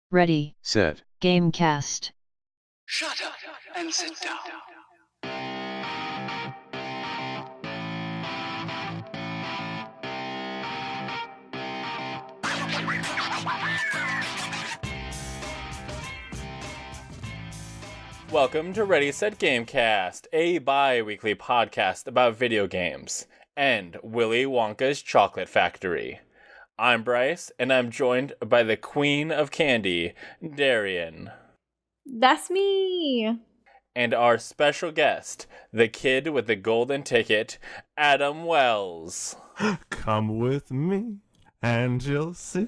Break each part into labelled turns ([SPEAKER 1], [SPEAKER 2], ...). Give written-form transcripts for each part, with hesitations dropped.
[SPEAKER 1] Ready.
[SPEAKER 2] Set.
[SPEAKER 1] Gamecast.
[SPEAKER 3] Shut up and sit down.
[SPEAKER 4] Welcome to Ready Set Gamecast, a bi-weekly podcast about video games and Willy Wonka's Chocolate Factory. I'm Bryce, and I'm joined by the Queen of Candy, Darian.
[SPEAKER 5] That's me!
[SPEAKER 4] And our special guest, the kid with the golden ticket, Adam Wells.
[SPEAKER 6] Come with me, and you'll see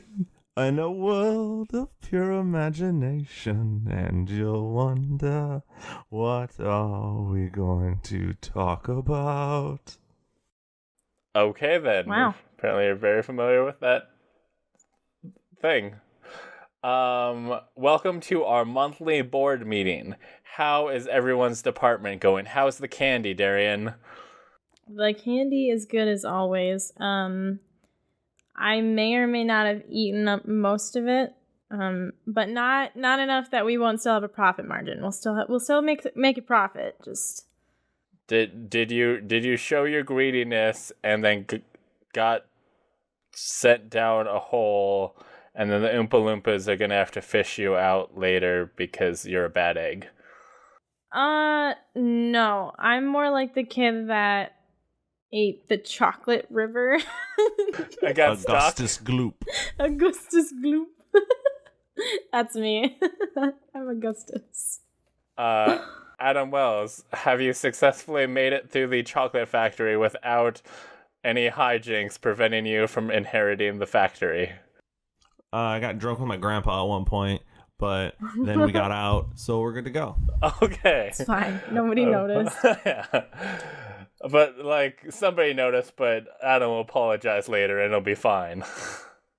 [SPEAKER 6] in a world of pure imagination, and you'll wonder, what are we going to talk about?
[SPEAKER 4] Okay, then.
[SPEAKER 5] Wow.
[SPEAKER 4] Apparently you're very familiar with that thing. Welcome to our monthly board meeting. How is everyone's department going? How's the candy, Darian?
[SPEAKER 5] The candy is good as always. I may or may not have eaten up most of it, but not enough that we won't still have a profit margin. We'll still make a profit. Just
[SPEAKER 4] did you show your greediness and then got sent down a hole, and then the Oompa Loompas are gonna have to fish you out later because you're a bad egg?
[SPEAKER 5] No. I'm more like the kid that ate the chocolate river.
[SPEAKER 4] I got
[SPEAKER 6] Augustus
[SPEAKER 4] stuck.
[SPEAKER 6] Gloop.
[SPEAKER 5] Augustus Gloop. That's me. I'm Augustus.
[SPEAKER 4] Adam Wells, have you successfully made it through the chocolate factory without any hijinks preventing you from inheriting the factory?
[SPEAKER 6] I got drunk with my grandpa at one point, but then we got out, so we're good to go.
[SPEAKER 4] Okay.
[SPEAKER 5] It's fine. Nobody noticed.
[SPEAKER 4] Yeah. But, somebody noticed, but Adam will apologize later, and it'll be fine.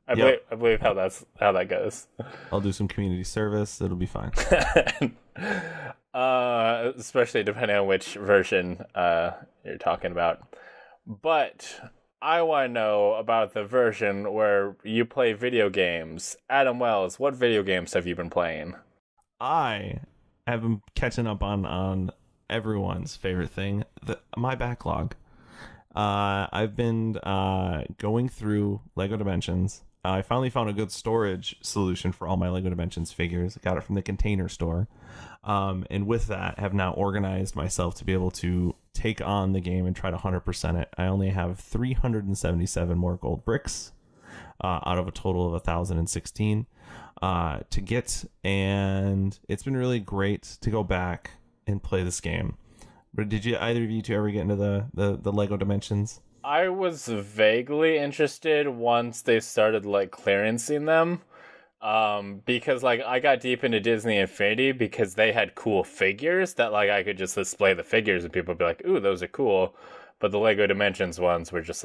[SPEAKER 4] I believe how that goes.
[SPEAKER 6] I'll do some community service. It'll be fine.
[SPEAKER 4] Especially depending on which version you're talking about. But I want to know about the version where you play video games. Adam Wells, what video games have you been playing?
[SPEAKER 6] I have been catching up on everyone's favorite thing, my backlog. I've been going through LEGO Dimensions. I finally found a good storage solution for all my LEGO Dimensions figures. I got it from the Container Store. And with that, have now organized myself to be able to take on the game and try to 100% it. I only have 377 more gold bricks out of a total of 1,016 to get. And it's been really great to go back and play this game. But did either of you two ever get into the LEGO Dimensions?
[SPEAKER 4] I was vaguely interested once they started clearancing them. Because I got deep into Disney Infinity because they had cool figures that I could just display the figures and people would be like, ooh, those are cool. But the LEGO Dimensions ones were just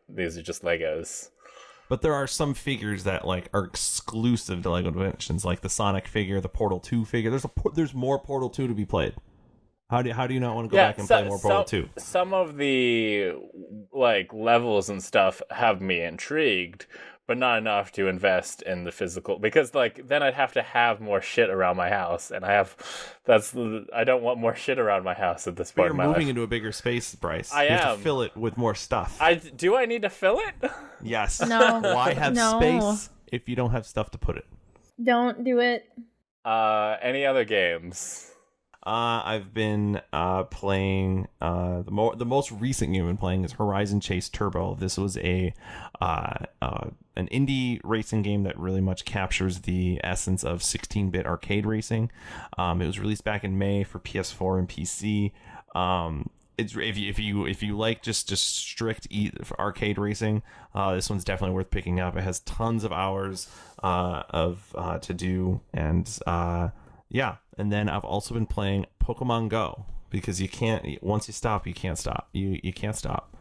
[SPEAKER 4] these are just Legos.
[SPEAKER 6] But there are some figures that are exclusive to LEGO Dimensions, like the Sonic figure, the Portal 2 figure. There's more Portal 2 to be played. How do you not want to go back and play more Portal 2?
[SPEAKER 4] Some of the levels and stuff have me intrigued, but not enough to invest in the physical, because then I'd have to have more shit around my house, and I don't want more shit around my house at this point.
[SPEAKER 6] You're moving into a bigger space, Bryce.
[SPEAKER 4] I
[SPEAKER 6] you
[SPEAKER 4] am.
[SPEAKER 6] have to fill it with more stuff.
[SPEAKER 4] Do I need to fill it?
[SPEAKER 6] Yes.
[SPEAKER 5] No.
[SPEAKER 6] Why have space if you don't have stuff to put it?
[SPEAKER 5] Don't do it.
[SPEAKER 4] Any other games?
[SPEAKER 6] I've been playing the most recent game I've been playing is Horizon Chase Turbo. This was an indie racing game that really much captures the essence of 16-bit arcade racing. It was released back in May for PS4 and PC. It's if you like just strict arcade racing, this one's definitely worth picking up. It has tons of hours to do, and yeah. And then I've also been playing Pokemon Go, because once you stop, you can't stop. You can't stop.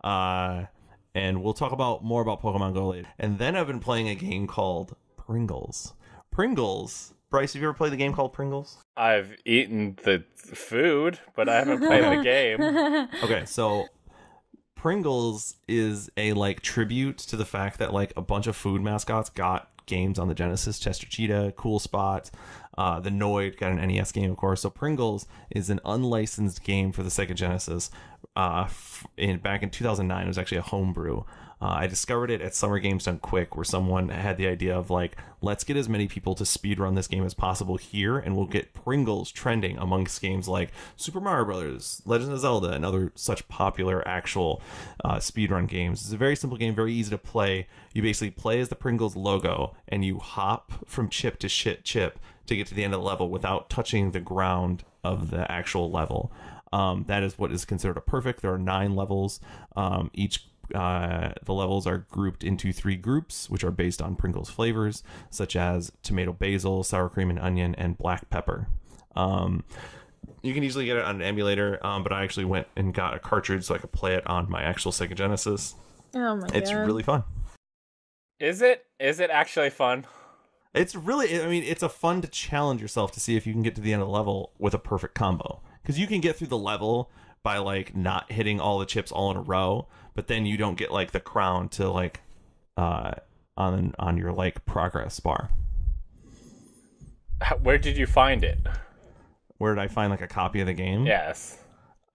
[SPEAKER 6] And we'll talk more about Pokemon Go later. And then I've been playing a game called Pringles. Bryce, have you ever played the game called Pringles?
[SPEAKER 4] I've eaten the food, but I haven't played the game.
[SPEAKER 6] Okay, so Pringles is a tribute to the fact that a bunch of food mascots got top games on the Genesis. Chester Cheetah, Cool Spot, the Noid got an NES game, of course. So Pringles is an unlicensed game for the Sega Genesis. Back in 2009, it was actually a homebrew. I discovered it at Summer Games Done Quick, where someone had the idea of like, let's get as many people to speedrun this game as possible here, and we'll get Pringles trending amongst games like Super Mario Brothers, Legend of Zelda, and other such popular actual speedrun games. It's a very simple game, very easy to play. You basically play as the Pringles logo, and you hop from chip to chip to get to the end of the level without touching the ground of the actual level. That is what is considered a perfect. There are 9 levels. The levels are grouped into 3 groups, which are based on Pringles flavors, such as tomato basil, sour cream and onion, and black pepper. You can easily get it on an emulator, but I actually went and got a cartridge so I could play it on my actual Sega Genesis.
[SPEAKER 5] Oh my god.
[SPEAKER 6] It's really fun.
[SPEAKER 4] Is it actually fun?
[SPEAKER 6] It's really, I mean, it's a fun to challenge yourself to see if you can get to the end of the level with a perfect combo. Because you can get through the level by like not hitting all the chips all in a row, but then you don't get like the crown to like on your like progress bar.
[SPEAKER 4] Where did you find it?
[SPEAKER 6] Where did I find like a copy of the game?
[SPEAKER 4] Yes.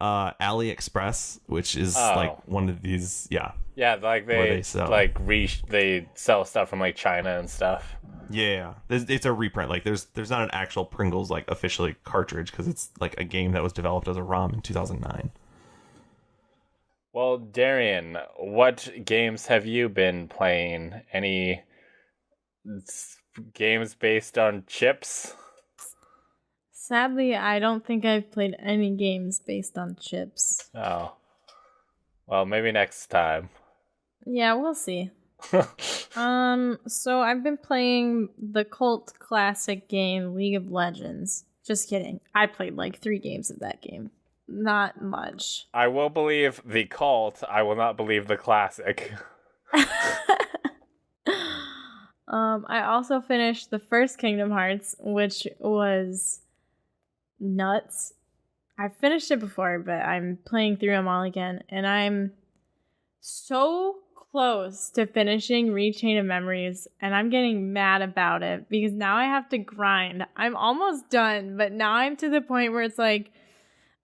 [SPEAKER 6] AliExpress, which is like one of these, yeah,
[SPEAKER 4] like they sell stuff from like China and stuff.
[SPEAKER 6] Yeah, it's a reprint. Like there's not an actual Pringles like officially cartridge because it's like a game that was developed as a ROM in 2009.
[SPEAKER 4] Well, Darian, what games have you been playing? Any games based on chips?
[SPEAKER 5] Sadly, I don't think I've played any games based on chips.
[SPEAKER 4] Oh. Well, maybe next time.
[SPEAKER 5] Yeah, we'll see. So I've been playing the cult classic game League of Legends. Just kidding. I played like 3 games of that game. Not much.
[SPEAKER 4] I will believe the cult. I will not believe the classic.
[SPEAKER 5] I also finished the first Kingdom Hearts, which was nuts. I finished it before, but I'm playing through them all again, and I'm so close to finishing Rechain of Memories, and I'm getting mad about it because now I have to grind. I'm almost done, but now I'm to the point where it's like,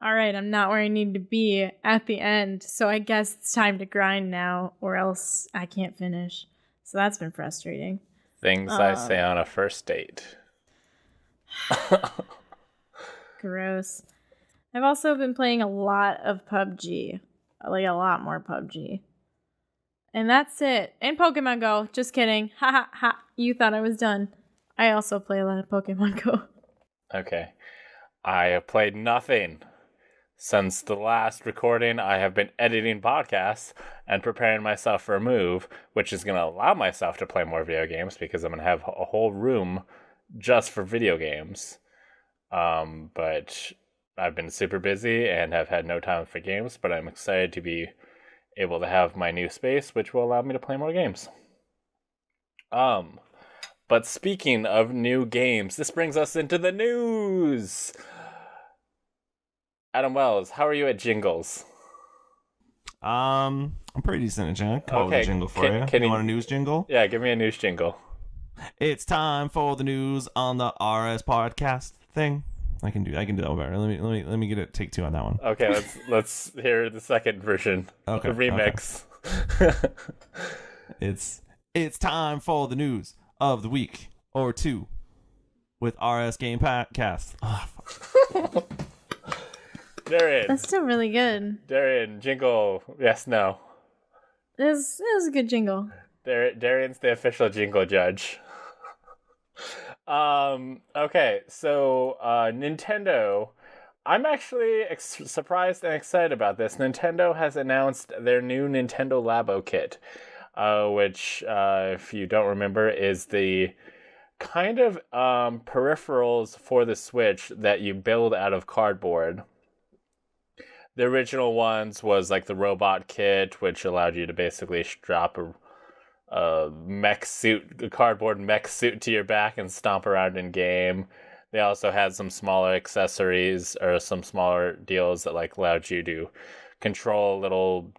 [SPEAKER 5] all right, I'm not where I need to be at the end, so I guess it's time to grind now, or else I can't finish. So that's been frustrating.
[SPEAKER 4] Things I say on a first date.
[SPEAKER 5] Gross. I've also been playing a lot of PUBG. Like a lot more PUBG. And that's it. And Pokemon Go. Just kidding. Ha ha ha. You thought I was done. I also play a lot of Pokemon Go.
[SPEAKER 4] Okay. I have played nothing. Since the last recording, I have been editing podcasts and preparing myself for a move, which is going to allow myself to play more video games because I'm going to have a whole room just for video games. But I've been super busy and have had no time for games, but I'm excited to be able to have my new space, which will allow me to play more games. But speaking of new games, this brings us into the news. Adam Wells, how are you at jingles?
[SPEAKER 6] I'm pretty decent at jingle. Come up with a jingle for you. You want a news jingle?
[SPEAKER 4] Yeah, give me a news jingle.
[SPEAKER 6] It's time for the news on the RS podcast thing. I can do that one better. Let me get it. Take 2 on that one.
[SPEAKER 4] Okay, let's hear the second version. Okay, the remix.
[SPEAKER 6] Okay. It's time for the news of the week or 2 with RS Gamecast. Oh,
[SPEAKER 4] Darian.
[SPEAKER 5] That's still really good.
[SPEAKER 4] Darian, jingle. Yes, no.
[SPEAKER 5] It was a good jingle.
[SPEAKER 4] Darian's the official jingle judge. Okay, so Nintendo. I'm actually surprised and excited about this. Nintendo has announced their new Nintendo Labo kit, which, if you don't remember, is the kind of peripherals for the Switch that you build out of cardboard. The original ones was like the robot kit, which allowed you to basically strap a cardboard mech suit to your back and stomp around in game. They also had some smaller accessories or some smaller deals that like allowed you to control a little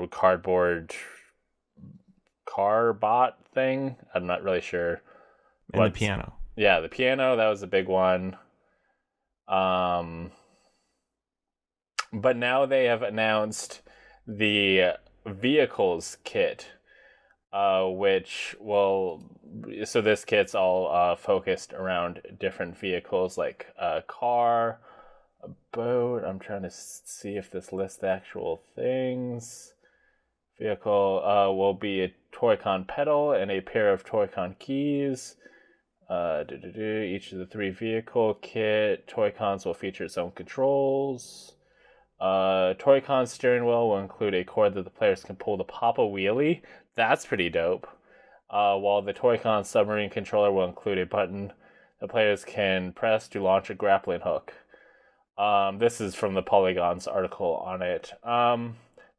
[SPEAKER 4] cardboard car bot thing. I'm not really sure
[SPEAKER 6] And the piano.
[SPEAKER 4] Yeah, the piano, that was a big one. But now they have announced the vehicles kit, which will... So this kit's all focused around different vehicles, like a car, a boat. I'm trying to see if this lists the actual things. Vehicle will be a Toy-Con pedal and a pair of Toy-Con keys. Each of the 3 vehicle kit. Toy-Cons will feature its own controls. Toy-Con steering wheel will include a cord that the players can pull to pop a wheelie. That's pretty dope. While the Toy-Con submarine controller will include a button the players can press to launch a grappling hook. This is from the Polygon's article on it.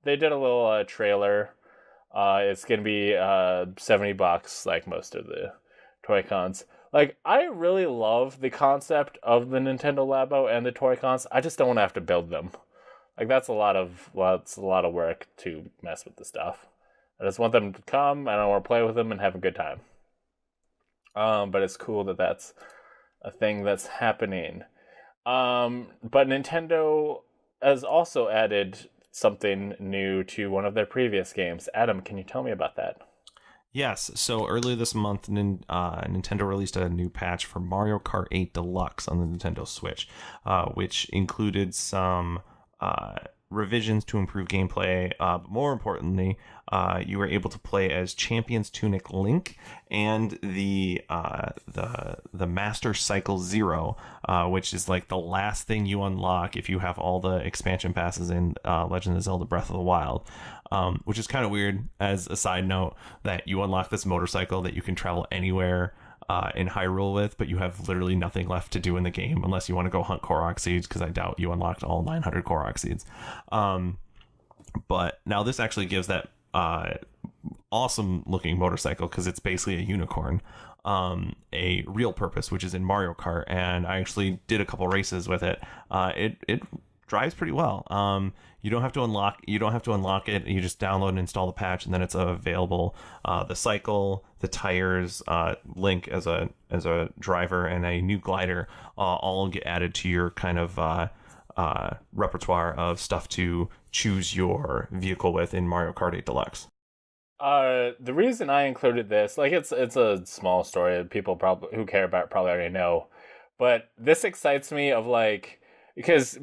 [SPEAKER 4] They did a little trailer. It's going to be $70 like most of the Toy-Cons. Like, I really love the concept of the Nintendo Labo and the Toy-Cons. I just don't want to have to build them. Like, that's a lot of work to mess with the stuff. I just want them to come, and I want to play with them and have a good time. But it's cool that that's a thing that's happening. But Nintendo has also added something new to one of their previous games. Adam, can you tell me about that?
[SPEAKER 6] Yes, so earlier this month, Nintendo released a new patch for Mario Kart 8 Deluxe on the Nintendo Switch, which included some revisions to improve gameplay. But more importantly, you were able to play as Champion's Tunic Link and the Master Cycle Zero, which is like the last thing you unlock if you have all the expansion passes in Legend of Zelda Breath of the Wild. Which is kind of weird, as a side note, that you unlock this motorcycle that you can travel anywhere in Hyrule with, but you have literally nothing left to do in the game unless you want to go hunt Korok seeds, because I doubt you unlocked all 900 Korok seeds. But now this actually gives that awesome looking motorcycle, because it's basically a unicorn, a real purpose, which is in Mario Kart, and I actually did a couple races with it. It drives pretty well. You don't have to unlock it. You just download and install the patch, and then it's available. The cycle, the tires, Link as a driver, and a new glider all get added to your kind of repertoire of stuff to choose your vehicle with in Mario Kart 8 Deluxe.
[SPEAKER 4] The reason I included this, like, it's a small story. People probably who care about it probably already know, but this excites me of like because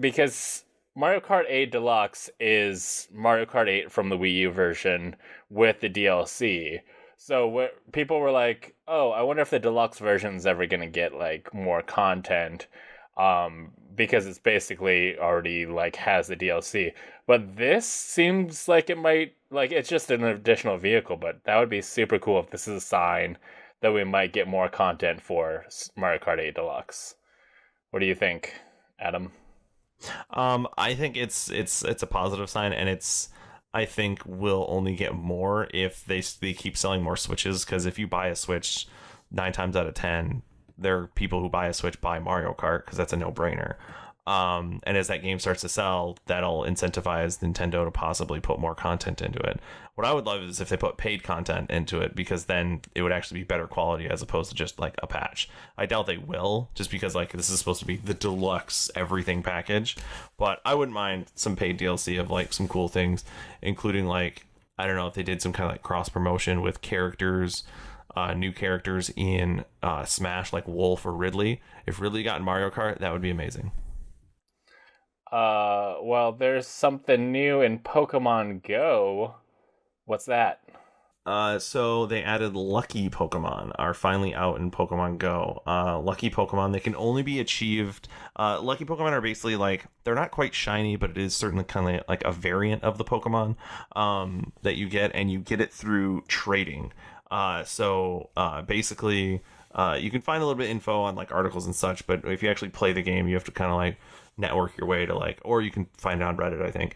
[SPEAKER 4] Mario Kart 8 Deluxe is Mario Kart 8 from the Wii U version with the DLC. So people were like, "Oh, I wonder if the deluxe version is ever going to get like more content." Because it's basically already like has the DLC. But this seems like it might, like, it's just an additional vehicle, but that would be super cool if this is a sign that we might get more content for Mario Kart 8 Deluxe. What do you think, Adam?
[SPEAKER 6] I think it's a positive sign, and I think we'll only get more if they keep selling more Switches, because if you buy a Switch, 9 times out of 10, there are people who buy a Switch buy Mario Kart, because that's a no-brainer. And as that game starts to sell, that'll incentivize Nintendo to possibly put more content into it. What I would love is if they put paid content into it, because then it would actually be better quality as opposed to just like a patch. I doubt they will, just because like this is supposed to be the deluxe everything package. But I wouldn't mind some paid DLC of like some cool things, including like, I don't know if they did some kind of like cross promotion with characters, new characters in Smash, like Wolf or Ridley. If Ridley got in Mario Kart, that would be amazing.
[SPEAKER 4] Well, there's something new in Pokemon Go. What's that?
[SPEAKER 6] So they added Lucky Pokemon are finally out in Pokemon Go. Lucky Pokemon, they can only be achieved. Lucky Pokemon are basically like, they're not quite shiny, but it is certainly kind of like a variant of the Pokemon that you get, and you get it through trading. So basically, you can find a little bit of info on like articles and such, but if you actually play the game, you have to kind of like network your way to like, or you can find it on Reddit, I think.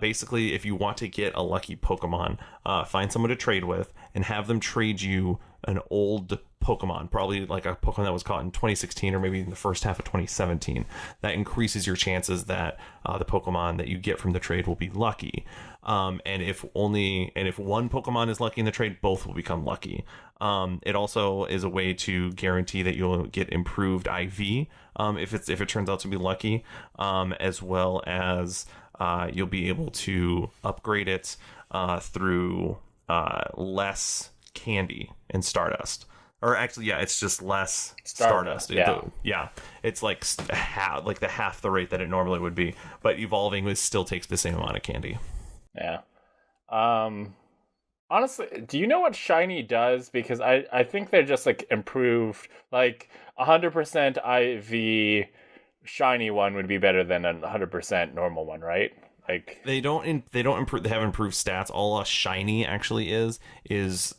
[SPEAKER 6] Basically, if you want to get a lucky Pokemon, find someone to trade with and have them trade you an old Pokemon, probably like a Pokemon that was caught in 2016 or maybe in the first half of 2017. That increases your chances that the Pokemon that you get from the trade will be lucky. And if one Pokemon is lucky in the trade, both will become lucky. It also is a way to guarantee that you'll get improved IV if it turns out to be lucky, as well as you'll be able to upgrade it through less candy and Stardust. Or actually, yeah, it's just less Stardust. Yeah, it's like half the rate that it normally would be. But evolving still takes the same amount of candy.
[SPEAKER 4] Yeah. Honestly, do you know what Shiny does? Because I think they're just like improved. Like 100% IV Shiny one would be better than a 100% normal one, right? Like
[SPEAKER 6] they don't improve. They have improved stats. All a shiny actually is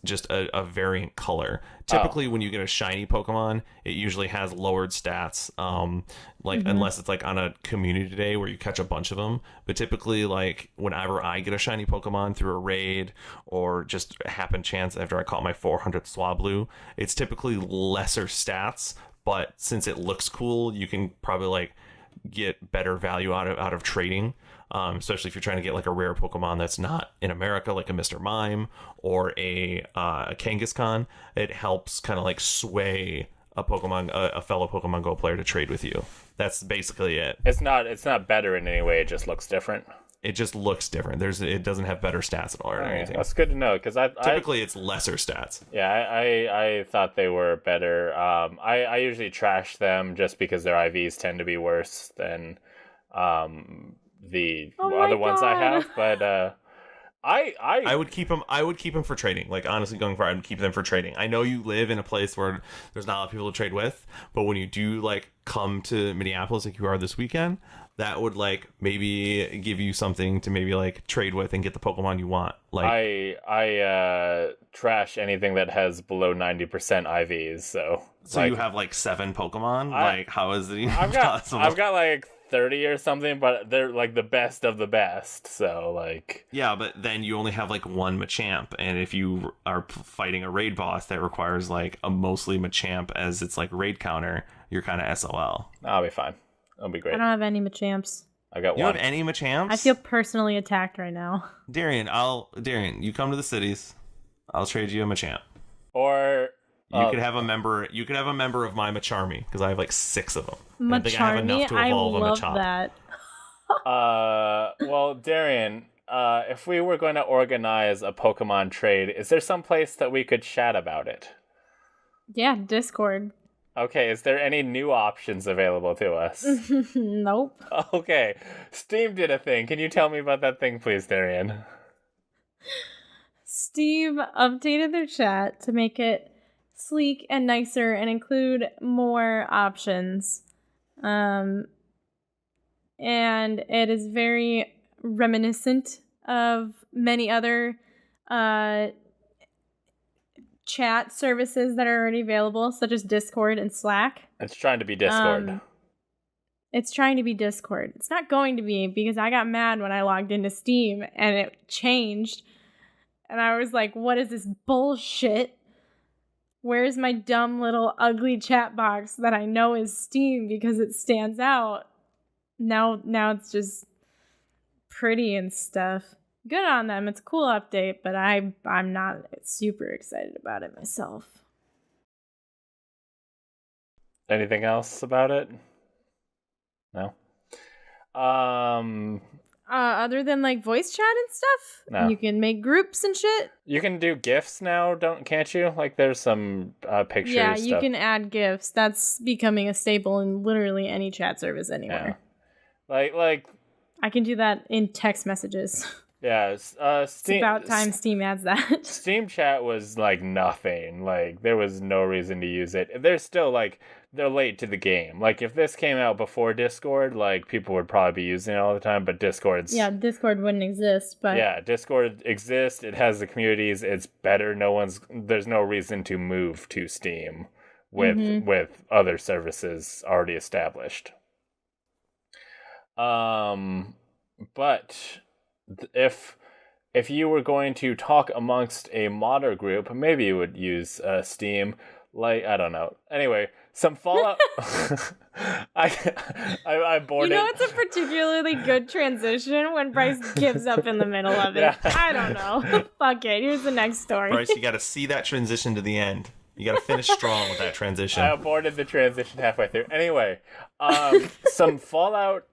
[SPEAKER 6] just a variant color. Typically, when you get a shiny Pokemon, it usually has lowered stats. Unless it's like on a community day where you catch a bunch of them. But typically, like whenever I get a shiny Pokemon through a raid or just a happen chance after I caught my 400th Swablu, it's typically lesser stats. But since it looks cool, you can probably like get better value out of trading. Especially if you're trying to get like a rare Pokemon that's not in America, like a Mr. Mime or a Kangaskhan. It helps kind of like sway a fellow Pokemon Go player to trade with you. That's basically it.
[SPEAKER 4] It's not better in any way. It just looks different.
[SPEAKER 6] It just looks different. It doesn't have better stats at all or anything.
[SPEAKER 4] That's good to know because
[SPEAKER 6] typically it's lesser stats.
[SPEAKER 4] Yeah, I thought they were better. I usually trash them just because their IVs tend to be worse than the other ones I have, but I
[SPEAKER 6] would keep them for trading. Like honestly, going forward, I would keep them for trading. I know you live in a place where there's not a lot of people to trade with, but when you do like come to Minneapolis like you are this weekend, that would like maybe give you something to maybe like trade with and get the Pokemon you want. Like
[SPEAKER 4] I trash anything that has below 90% IVs. So
[SPEAKER 6] like, you have like 7 Pokemon. Like how is it even possible?
[SPEAKER 4] I've got like 30 or something, but they're like the best of the best. So like
[SPEAKER 6] yeah, but then you only have like 1 Machamp, and if you are fighting a raid boss that requires like a mostly Machamp as its like raid counter, you're kind of SOL.
[SPEAKER 4] I'll be fine. It'll be great.
[SPEAKER 5] I don't have any Machamps.
[SPEAKER 4] I got one.
[SPEAKER 6] You have any Machamps?
[SPEAKER 5] I feel personally attacked right now.
[SPEAKER 6] Darian, you come to the cities, I'll trade you a Machamp.
[SPEAKER 4] Or
[SPEAKER 6] you could have a member. You could have a member of my Macharmy because I have like 6 of them.
[SPEAKER 5] Macharmy,
[SPEAKER 6] I think I have enough to evolve
[SPEAKER 5] I love
[SPEAKER 6] a Machop.
[SPEAKER 5] that.
[SPEAKER 4] Well, Darian, if we were going to organize a Pokemon trade, is there some place that we could chat about it?
[SPEAKER 5] Yeah, Discord.
[SPEAKER 4] Okay, is there any new options available to us?
[SPEAKER 5] Nope.
[SPEAKER 4] Okay, Steam did a thing. Can you tell me about that thing, please, Darian?
[SPEAKER 5] Steam updated their chat to make it sleek and nicer and include more options. And it is very reminiscent of many other chat services that are already available, such as Discord and Slack.
[SPEAKER 4] It's trying to be Discord.
[SPEAKER 5] It's trying to be Discord. It's not going to be, because I got mad when I logged into Steam and it changed. And I was like, what is this bullshit? Where's my dumb little ugly chat box that I know is Steam because it stands out? Now it's just pretty and stuff. Good on them. It's a cool update, but I'm not super excited about it myself.
[SPEAKER 4] Anything else about it? No.
[SPEAKER 5] Other than like voice chat and stuff,
[SPEAKER 4] no.
[SPEAKER 5] You can make groups and shit.
[SPEAKER 4] You can do GIFs now, can't you? Like there's some pictures.
[SPEAKER 5] Yeah, you
[SPEAKER 4] stuff.
[SPEAKER 5] can add GIFs. That's becoming a staple in literally any chat service anywhere.
[SPEAKER 4] Yeah. Like
[SPEAKER 5] I can do that in text messages.
[SPEAKER 4] Yeah, Steam,
[SPEAKER 5] it's about time Steam adds that.
[SPEAKER 4] Steam chat was like nothing. Like there was no reason to use it. They're still like they're late to the game. Like if this came out before Discord, like people would probably be using it all the time. But Discord
[SPEAKER 5] wouldn't exist. But
[SPEAKER 4] yeah, Discord exists. It has the communities. It's better. There's no reason to move to Steam with other services already established. But if you were going to talk amongst a modder group, maybe you would use Steam. like, I don't know. Anyway, some Fallout. I bored
[SPEAKER 5] You know,
[SPEAKER 4] it.
[SPEAKER 5] it's a particularly good transition when Bryce gives up in the middle of it.
[SPEAKER 4] Yeah.
[SPEAKER 5] I don't know. Fuck it. Here's the next story.
[SPEAKER 6] Bryce, you got to see that transition to the end. You got to finish strong with that transition.
[SPEAKER 4] I aborted the transition halfway through. Anyway, some Fallout.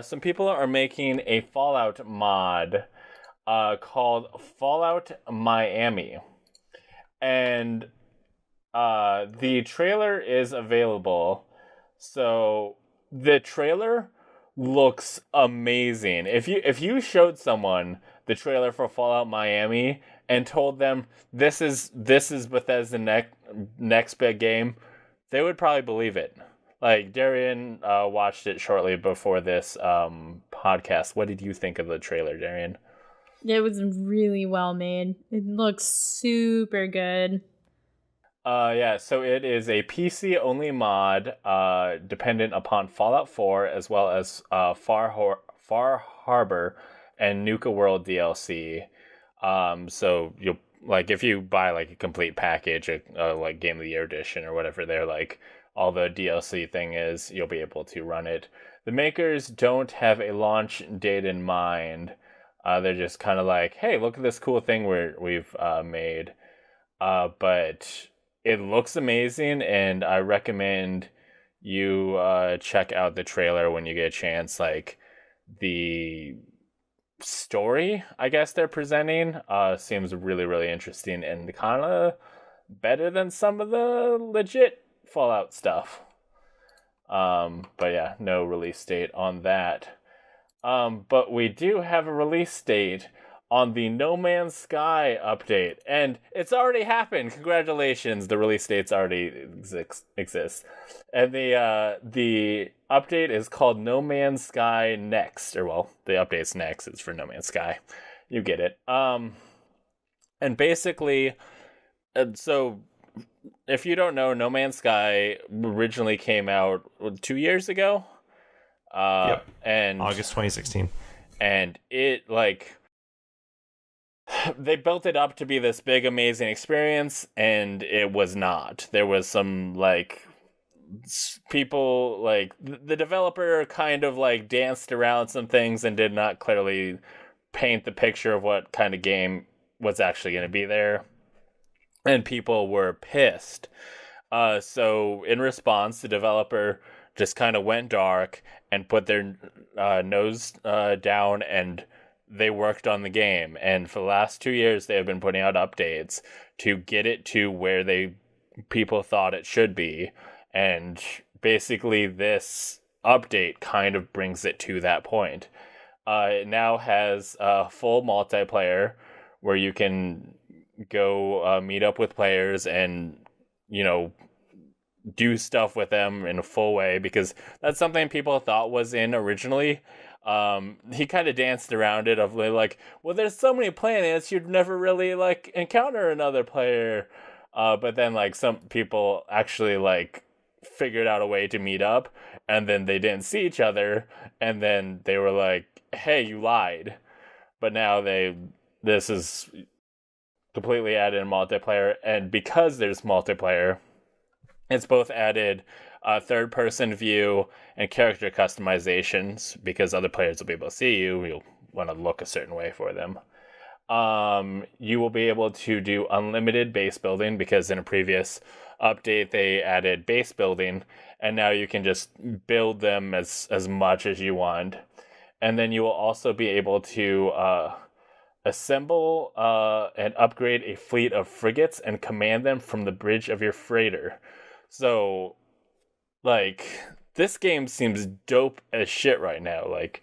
[SPEAKER 4] Some people are making a Fallout mod called Fallout Miami, and the trailer is available. So the trailer looks amazing. If you showed someone the trailer for Fallout Miami and told them this is Bethesda's next big game, they would probably believe it. Like, Darian watched it shortly before this podcast. What did you think of the trailer, Darian?
[SPEAKER 5] It was really well made. It looks super good.
[SPEAKER 4] Yeah, so it is a PC-only mod dependent upon Fallout 4 as well as Far Harbor and Nuka World DLC. So you'll, like, if you buy like a complete package, like Game of the Year edition or whatever they're like, all the DLC thing is, you'll be able to run it. The makers don't have a launch date in mind. They're just kind of like, hey, look at this cool thing we've made. But it looks amazing, and I recommend you check out the trailer when you get a chance. Like, the story, I guess, they're presenting seems really, really interesting and kind of better than some of the legit Fallout stuff. But yeah, no release date on that. But we do have a release date on the No Man's Sky update, and it's already happened. Congratulations, the release dates already exist. And the update is called No Man's Sky Next, or well, the update's next. It's for No Man's Sky. You get it. And basically, so if you don't know, No Man's Sky originally came out 2 years ago.
[SPEAKER 6] Yep.
[SPEAKER 4] And
[SPEAKER 6] August 2016.
[SPEAKER 4] And it, like, they built it up to be this big, amazing experience, and it was not. There was some, like, people, like, the developer kind of, like, danced around some things and did not clearly paint the picture of what kind of game was actually going to be there. And people were pissed. So in response, the developer just kind of went dark and put their nose down, and they worked on the game. And for the last 2 years, they have been putting out updates to get it to where people thought it should be. And basically, this update kind of brings it to that point. It now has a full multiplayer where you can go meet up with players and, you know, do stuff with them in a full way, because that's something people thought was in originally. He kind of danced around it of like, well, there's so many planets, you'd never really like encounter another player. But then like some people actually like figured out a way to meet up, and then they didn't see each other, and then they were like, hey, you lied. But now this is completely added in multiplayer, and because there's multiplayer, it's both added third-person view and character customizations, because other players will be able to see you. You'll want to look a certain way for them. You will be able to do unlimited base building, because in a previous update they added base building, and now you can just build them as much as you want. And then you will also be able to assemble and upgrade a fleet of frigates and command them from the bridge of your freighter. So, like, this game seems dope as shit right now. Like,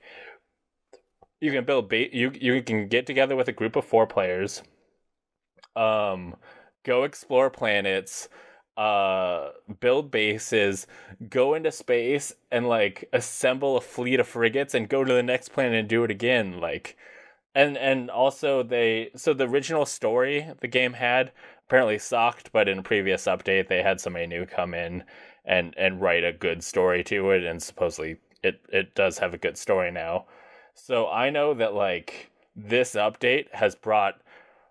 [SPEAKER 4] you can build you can get together with a group of 4 players, go explore planets, build bases, go into space, and like assemble a fleet of frigates and go to the next planet and do it again. Like, and also the original story the game had apparently sucked, but in a previous update they had somebody new come in and write a good story to it, and supposedly it does have a good story now. So I know that like this update has brought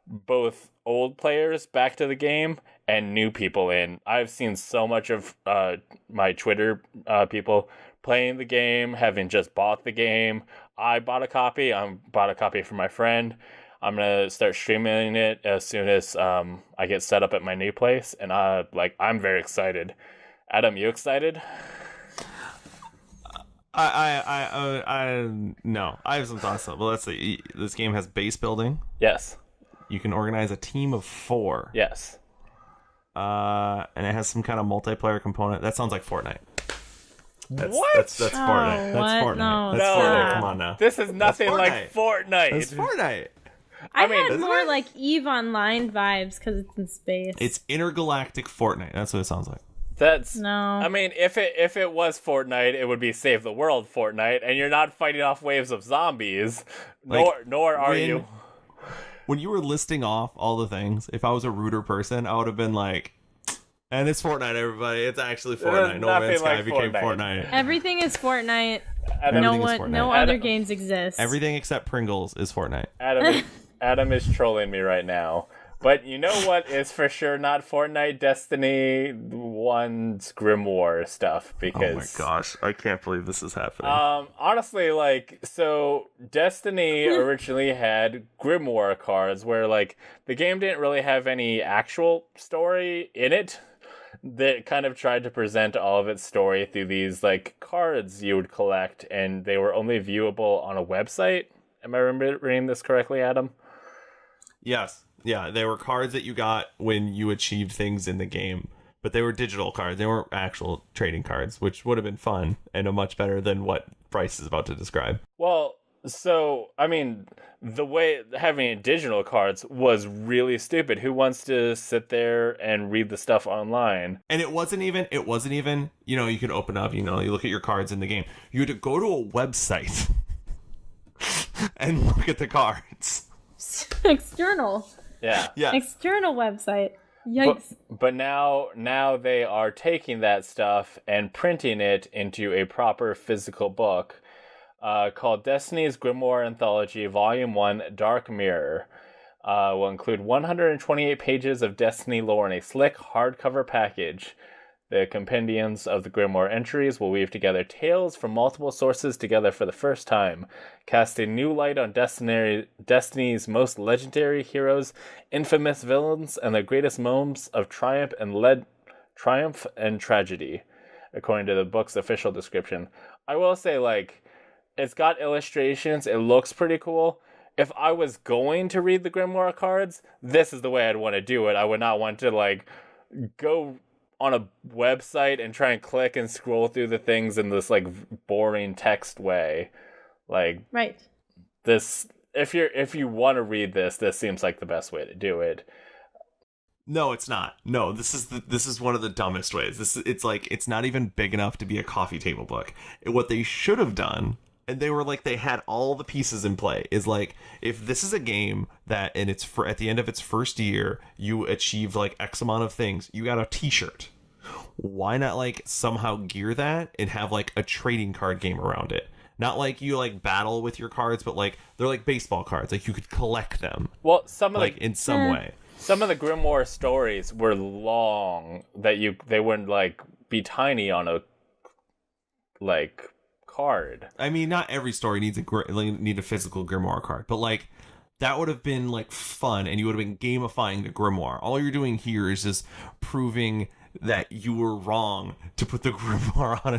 [SPEAKER 4] both old players back to the game and new people in. I've seen so much of my Twitter people playing the game, having just bought the game. I bought a copy. I bought a copy for my friend. I'm gonna start streaming it as soon as I get set up at my new place, and I'm very excited. Adam, you excited?
[SPEAKER 6] No, I have some thoughts though. But let's see. This game has base building.
[SPEAKER 4] Yes.
[SPEAKER 6] You can organize a team of 4.
[SPEAKER 4] Yes.
[SPEAKER 6] And it has some kind of multiplayer component. That sounds like Fortnite.
[SPEAKER 4] What?
[SPEAKER 6] That's Fortnite. That's
[SPEAKER 5] what?
[SPEAKER 6] Fortnite.
[SPEAKER 5] No,
[SPEAKER 6] That's
[SPEAKER 4] no.
[SPEAKER 6] Fortnite. Come on now.
[SPEAKER 4] This is nothing
[SPEAKER 6] That's
[SPEAKER 4] like Fortnite.
[SPEAKER 6] It's Fortnite.
[SPEAKER 5] I
[SPEAKER 4] mean,
[SPEAKER 5] had more like EVE Online vibes because it's in space.
[SPEAKER 6] It's intergalactic Fortnite. That's what it sounds like.
[SPEAKER 4] That's
[SPEAKER 5] No.
[SPEAKER 4] I mean, if it was Fortnite, it would be Save the World Fortnite, and you're not fighting off waves of zombies. Nor are you.
[SPEAKER 6] When you were listing off all the things, if I was a ruder person, I would have been like, and it's Fortnite, everybody. It's actually Fortnite. No Man's Sky became Fortnite.
[SPEAKER 5] Everything is Fortnite.
[SPEAKER 6] Everything is Fortnite.
[SPEAKER 5] No other games exist.
[SPEAKER 6] Everything except Pringles is Fortnite.
[SPEAKER 4] Adam is trolling me right now. But you know what is for sure not Fortnite? Destiny 1's Grimoire stuff. Because,
[SPEAKER 6] oh my gosh, I can't believe this is happening.
[SPEAKER 4] Honestly, so Destiny originally had Grimoire cards where, the game didn't really have any actual story in it. That kind of tried to present all of its story through these, cards you would collect, and they were only viewable on a website. Am I remembering this correctly, Adam?
[SPEAKER 6] Yes. Yeah, they were cards that you got when you achieved things in the game, but they were digital cards. They weren't actual trading cards, which would have been fun and much better than what Bryce is about to describe.
[SPEAKER 4] Well, so, I mean, the way having digital cards was really stupid. Who wants to sit there and read the stuff online?
[SPEAKER 6] And it wasn't even, you could open up, you look at your cards in the game. You had to go to a website and look at the cards.
[SPEAKER 5] External.
[SPEAKER 4] Yeah.
[SPEAKER 5] External website. Yikes.
[SPEAKER 4] But now they are taking that stuff and printing it into a proper physical book called Destiny's Grimoire Anthology Volume 1 Dark Mirror. Will include 128 pages of Destiny lore in a slick hardcover package. The compendiums of the Grimoire entries will weave together tales from multiple sources together for the first time, casting new light on Destiny's most legendary heroes, infamous villains, and their greatest moments of triumph and tragedy, according to the book's official description. I will say, it's got illustrations. It looks pretty cool. If I was going to read the Grimoire cards, this is the way I'd want to do it. I would not want to, go on a website and try and click and scroll through the things in this boring text way.
[SPEAKER 5] Right.
[SPEAKER 4] This, if you want to read this seems like the best way to do it.
[SPEAKER 6] No, it's not. No, this is one of the dumbest ways. It's not even big enough to be a coffee table book. What they should have done, and they were they had all the pieces in play, is if this is a game that and it's at the end of its first year you achieved X amount of things, you got a t-shirt. Why not somehow gear that and have a trading card game around it? Not you battle with your cards, but they're baseball cards. You could collect them.
[SPEAKER 4] Well, some of
[SPEAKER 6] in some way.
[SPEAKER 4] Some of the Grimoire stories were long that they wouldn't be tiny on a card.
[SPEAKER 6] I mean, not every story needs a physical Grimoire card, but that would have been fun, and you would have been gamifying the Grimoire. All you're doing here is just proving that you were wrong to put the Grimoire on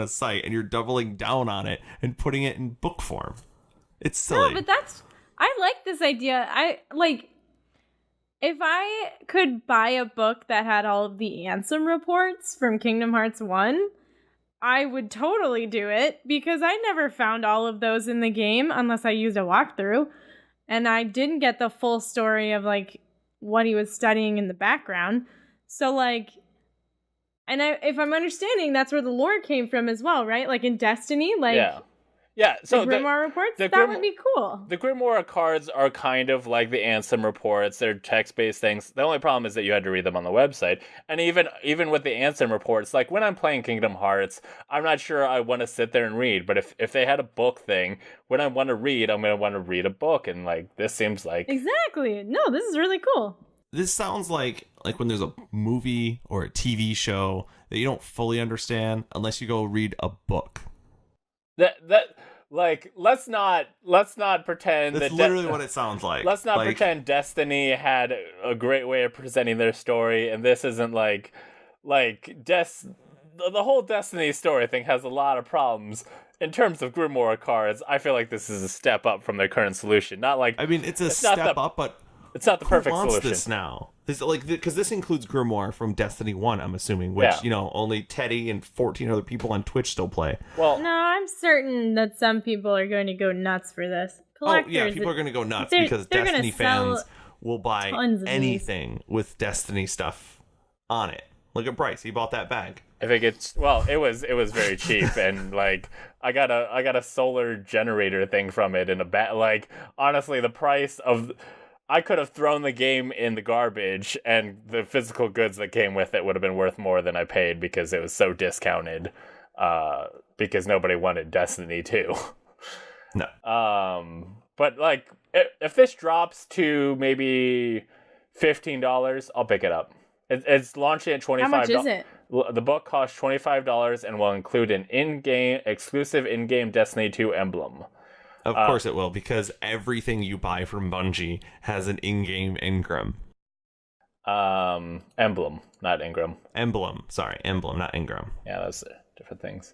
[SPEAKER 6] a site, and you're doubling down on it and putting it in book form. It's silly.
[SPEAKER 5] No, but I like this idea. If I could buy a book that had all of the Ansem reports from Kingdom Hearts 1, I would totally do it, because I never found all of those in the game unless I used a walkthrough, and I didn't get the full story of what he was studying in the background. So if I'm understanding, that's where the lore came from as well, right? In Destiny,
[SPEAKER 4] Yeah, so
[SPEAKER 5] the Grimoire reports, that would be cool.
[SPEAKER 4] The Grimoire cards are kind of like the Ansem reports. They're text-based things. The only problem is that you had to read them on the website. And even with the Ansem reports, when I'm playing Kingdom Hearts, I'm not sure I want to sit there and read. But if they had a book thing, when I want to read, I'm going to want to read a book. And this seems like...
[SPEAKER 5] Exactly. No, this is really cool.
[SPEAKER 6] this sounds like when there's a movie or a TV show that you don't fully understand unless you go read a book.
[SPEAKER 4] That like let's not pretend
[SPEAKER 6] that's literally what it sounds like.
[SPEAKER 4] Let's not pretend Destiny had a great way of presenting their story, and this isn't the whole Destiny story thing has a lot of problems. In terms of Grimoire cards, I feel like this is a step up from their current solution. Not like
[SPEAKER 6] it's a step up, but
[SPEAKER 4] it's not the perfect
[SPEAKER 6] who wants
[SPEAKER 4] solution.
[SPEAKER 6] This now, this because this includes Grimoire from Destiny 1, I'm assuming, which only Teddy and 14 other people on Twitch still play.
[SPEAKER 4] Well,
[SPEAKER 5] no, I'm certain that some people are going to go nuts for this. Collectors,
[SPEAKER 6] people are going to go nuts because Destiny fans will buy anything with Destiny stuff on it. Look at Bryce; he bought that bag.
[SPEAKER 4] I think it was very cheap, and like I got a solar generator thing from it in a honestly the price of I could have thrown the game in the garbage and the physical goods that came with it would have been worth more than I paid because it was so discounted because nobody wanted Destiny 2.
[SPEAKER 6] No.
[SPEAKER 4] But like if this drops to maybe $15, I'll pick it up. It's launching at $25.
[SPEAKER 5] How much is it?
[SPEAKER 4] The book costs $25 and will include an exclusive in-game Destiny 2 emblem.
[SPEAKER 6] Of course it will, because everything you buy from Bungie has an in-game engram.
[SPEAKER 4] Emblem, not Ingram.
[SPEAKER 6] Emblem, not engram.
[SPEAKER 4] Yeah, that's different things.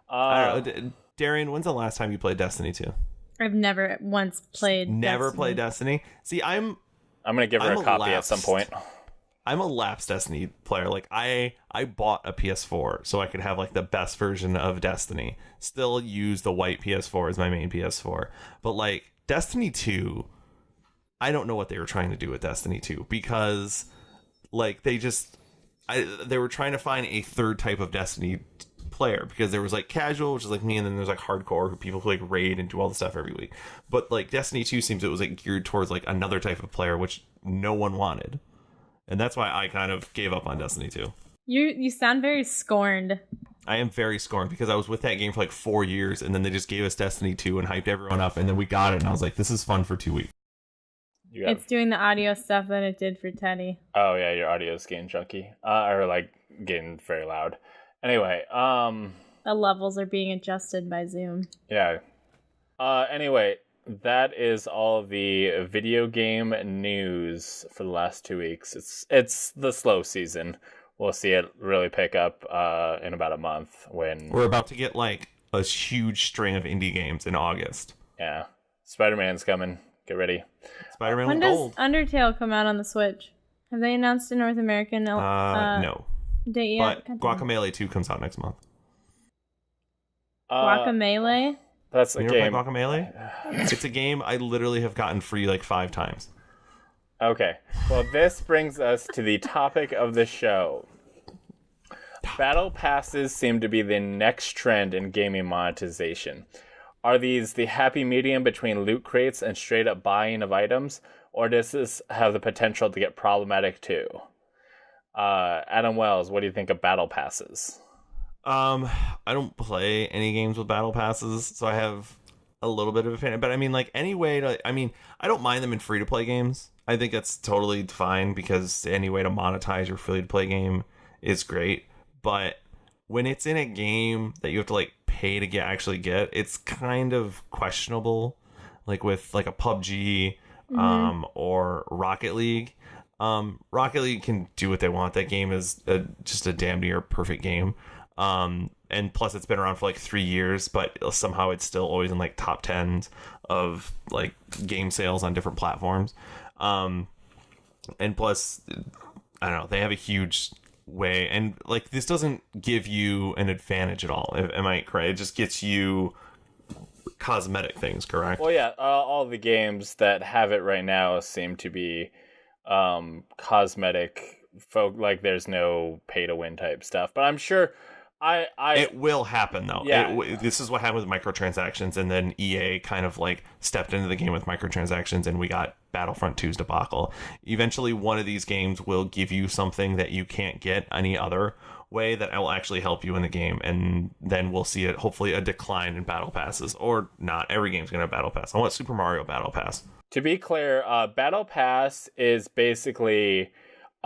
[SPEAKER 6] I don't know. Darian, when's the last time you played Destiny 2?
[SPEAKER 5] I've never once played
[SPEAKER 6] Never
[SPEAKER 5] Destiny.
[SPEAKER 6] played Destiny? See, I'm
[SPEAKER 4] going to give her a copy at some point.
[SPEAKER 6] I'm a lapsed Destiny player. Like I bought a PS4 so I could have like the best version of Destiny. Still use the white PS4 as my main PS4. But like Destiny 2, I don't know what they were trying to do with Destiny 2 because like they were trying to find a third type of Destiny player because there was like casual, which is like me, and then there's like hardcore people who like raid and do all the stuff every week. But like Destiny 2 seems it was like geared towards like another type of player which no one wanted. And that's why I kind of gave up on Destiny 2.
[SPEAKER 5] You sound very scorned.
[SPEAKER 6] I am very scorned because I was with that game for like 4 years, and then they just gave us Destiny 2 and hyped everyone up, and then we got it, and I was like, this is fun for 2 weeks.
[SPEAKER 5] It's doing the audio stuff that it did for Teddy.
[SPEAKER 4] Oh, yeah, your audio's getting junky. Or like getting very loud. Anyway,
[SPEAKER 5] the levels are being adjusted by Zoom.
[SPEAKER 4] Yeah. Anyway, that is all the video game news for the last 2 weeks. It's the slow season. We'll see it really pick up in about a month when
[SPEAKER 6] we're about to get like a huge string of indie games in August.
[SPEAKER 4] Yeah, Spider-Man's coming. Get ready.
[SPEAKER 6] Spider-Man
[SPEAKER 5] when
[SPEAKER 6] Gold.
[SPEAKER 5] Does Undertale come out on the Switch? Have they announced a North American
[SPEAKER 6] no
[SPEAKER 5] date yet?
[SPEAKER 6] But Guacamelee 2 comes out next month.
[SPEAKER 5] Guacamelee?
[SPEAKER 4] That's a
[SPEAKER 6] you
[SPEAKER 4] game.
[SPEAKER 6] Ever play Guacamelee? It's a game I literally have gotten free like 5 times.
[SPEAKER 4] Okay. Well, this brings us to the topic of the show. Battle passes seem to be the next trend in gaming monetization. Are these the happy medium between loot crates and straight up buying of items, or does this have the potential to get problematic too? Adam Wells, what do you think of battle passes?
[SPEAKER 6] I don't play any games with battle passes, so I have a little bit of a opinion. But I mean, like, any way to, I mean, I don't mind them in free-to-play games. I think that's totally fine because any way to monetize your free-to-play game is great. But when it's in a game that you have to, like, pay to actually get, it's kind of questionable. Like with, like, a Pubg or Rocket League. Rocket League can do what they want. That game is just a damn near perfect game. And plus it's been around for like 3 years, but somehow it's still always in like top 10s of like game sales on different platforms. And plus, I don't know, they have a huge way, and like this doesn't give you an advantage at all. Am I correct? It just gets you cosmetic things, correct?
[SPEAKER 4] Well, yeah, all the games that have it right now seem to be cosmetic like there's no pay to win type stuff, but I'm sure it will happen though.
[SPEAKER 6] Yeah. This is what happened with microtransactions, and then EA kind of like stepped into the game with microtransactions, and we got Battlefront 2's debacle. Eventually, one of these games will give you something that you can't get any other way that will actually help you in the game, and then we'll see it hopefully a decline in battle passes, or not. Every game's gonna have battle pass. I want Super Mario Battle Pass.
[SPEAKER 4] To be clear, Battle Pass is basically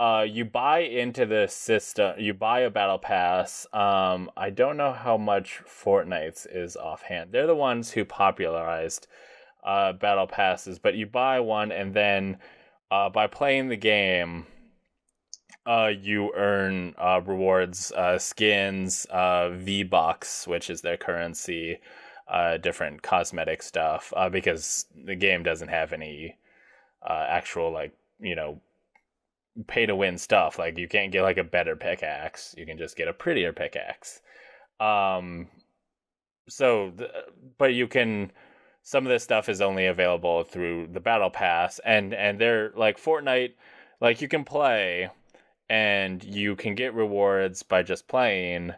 [SPEAKER 4] you buy into the system. You buy a Battle Pass. I don't know how much Fortnite's is offhand. They're the ones who popularized Battle Passes, but you buy one, and then by playing the game, you earn rewards, skins, V-Bucks, which is their currency, different cosmetic stuff, because the game doesn't have any actual, like, pay to win stuff. Like, you can't get like a better pickaxe, you can just get a prettier pickaxe. But you can, some of this stuff is only available through the Battle Pass, and they're like Fortnite, like you can play and you can get rewards by just playing,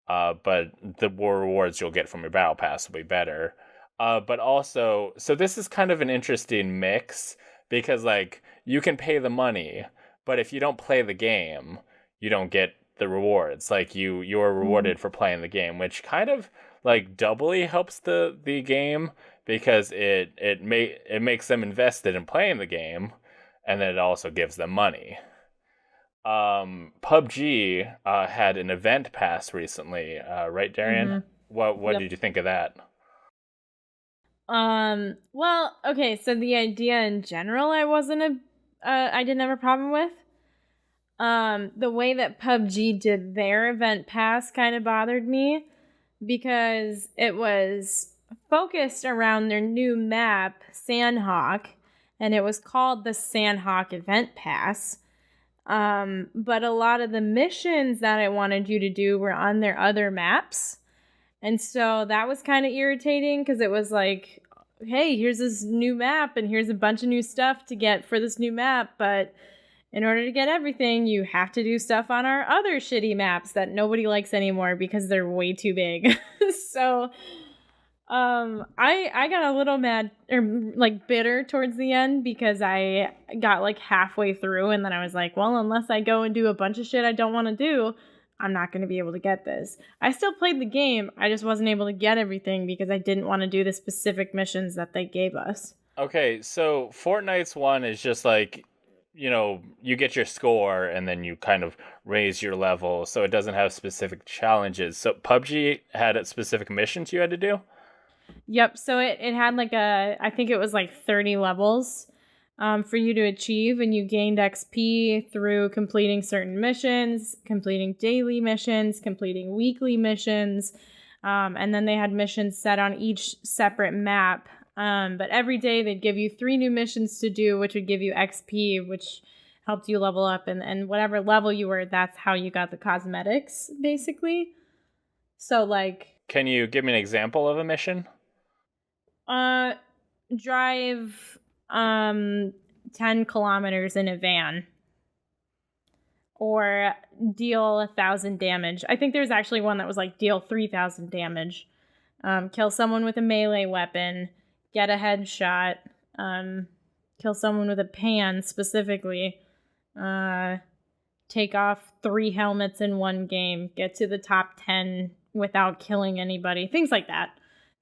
[SPEAKER 4] but the more rewards you'll get from your Battle Pass will be better. But also, so this is kind of an interesting mix, because like you can pay the money, but if you don't play the game, you don't get the rewards. Like you're rewarded for playing the game, which kind of like doubly helps the game, because it makes them invested in playing the game, and then it also gives them money. Pubg had an event pass recently, right, Darian? What did you think of that?
[SPEAKER 5] Well, okay, so the idea in general I didn't have a problem with. The way that PUBG did their event pass kind of bothered me, because it was focused around their new map, Sandhawk, and it was called the Sandhawk Event Pass. But a lot of the missions that it wanted you to do were on their other maps. And so that was kind of irritating, because it was like, hey, here's this new map and here's a bunch of new stuff to get for this new map, but in order to get everything, you have to do stuff on our other shitty maps that nobody likes anymore because they're way too big. So I got a little mad, or like bitter towards the end, because I got like halfway through and then I was like, well, unless I go and do a bunch of shit I don't want to do, I'm not going to be able to get this. I still played the game, I just wasn't able to get everything because I didn't want to do the specific missions that they gave us. Okay,
[SPEAKER 4] so Fortnite's one is just like, you get your score and then you kind of raise your level, so it doesn't have specific challenges. So PUBG had specific missions you had to do?
[SPEAKER 5] Yep, so it had like I think it was like 30 levels for you to achieve, and you gained XP through completing certain missions, completing daily missions, completing weekly missions, and then they had missions set on each separate map. But every day they'd give you 3 new missions to do, which would give you XP, which helped you level up, and whatever level you were, that's how you got the cosmetics, basically. So like,
[SPEAKER 4] can you give me an example of a mission?
[SPEAKER 5] Drive 10 kilometers in a van, or deal 1,000 damage. I think there's actually one that was like deal 3,000 damage. Kill someone with a melee weapon, get a headshot, kill someone with a pan specifically, take off 3 helmets in one game, get to the top 10 without killing anybody, things like that.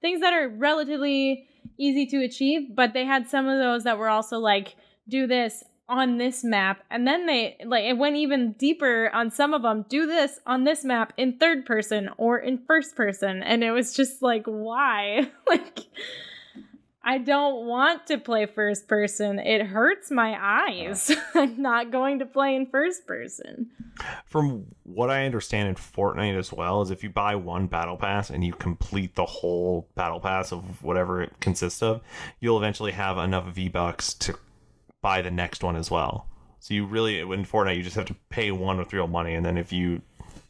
[SPEAKER 5] Things that are relatively easy to achieve, but they had some of those that were also like, do this on this map, and then they like it went even deeper on some of them, do this on this map in third person or in first person, and it was just like, why? Like, I don't want to play first person. It hurts my eyes. I'm not going to play in first person.
[SPEAKER 6] From what I understand in Fortnite as well, is if you buy one battle pass and you complete the whole battle pass of whatever it consists of, you'll eventually have enough V-Bucks to buy the next one as well. So you really, in Fortnite, you just have to pay one with real money, and then if you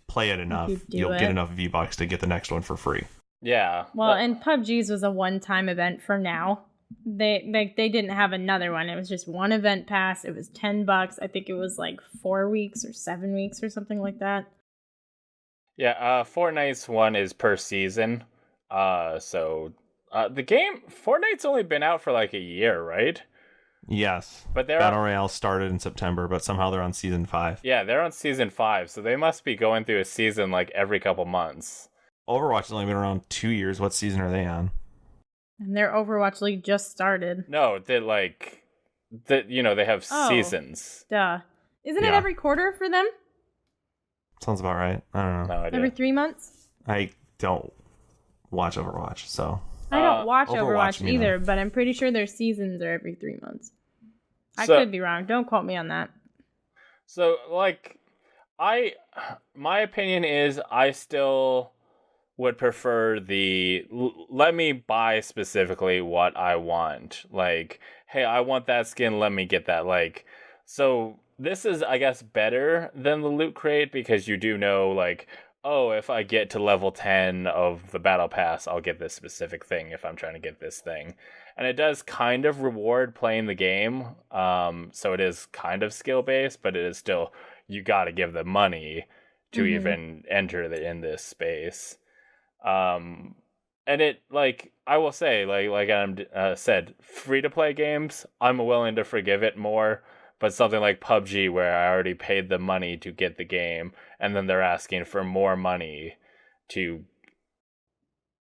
[SPEAKER 6] play it enough, you'll get enough V-Bucks to get the next one for free.
[SPEAKER 4] Yeah.
[SPEAKER 5] Well, and PUBG's was a one-time event for now. They didn't have another one. It was just one event pass. It was $10. I think it was like 4 weeks or 7 weeks or something like that.
[SPEAKER 4] Yeah, Fortnite's one is per season. So the game, Fortnite's only been out for like a year, right?
[SPEAKER 6] Yes.
[SPEAKER 4] But
[SPEAKER 6] Battle Royale started in September, but somehow they're on season 5.
[SPEAKER 4] Yeah, they're on season 5, so they must be going through a season like every couple months.
[SPEAKER 6] Overwatch has only been around 2 years. What season are they on?
[SPEAKER 5] And their Overwatch League just started.
[SPEAKER 4] No, they they have seasons.
[SPEAKER 5] Duh. Isn't it
[SPEAKER 6] Yeah.
[SPEAKER 5] every quarter for them?
[SPEAKER 6] Sounds about right. I don't know.
[SPEAKER 4] No idea.
[SPEAKER 5] Every 3 months?
[SPEAKER 6] I don't watch Overwatch, so
[SPEAKER 5] I don't watch
[SPEAKER 6] Overwatch
[SPEAKER 5] Overwatch
[SPEAKER 6] me, though.
[SPEAKER 5] either, but I'm pretty sure their seasons are every 3 months. I
[SPEAKER 4] So-
[SPEAKER 5] could be wrong. Don't quote me on that.
[SPEAKER 4] So, my opinion is I still would prefer let me buy specifically what I want. Like, hey, I want that skin, let me get that. Like, so this is, I guess, better than the loot crate because you do know, like, oh, if I get to level 10 of the battle pass, I'll get this specific thing if I'm trying to get this thing. And it does kind of reward playing the game. So it is kind of skill-based, but it is still, you got to give them money to even enter in this space. And it, like, I will say, like Adam said, free-to-play games, I'm willing to forgive it more. But something like Pubg, where I already paid the money to get the game, and then they're asking for more money to...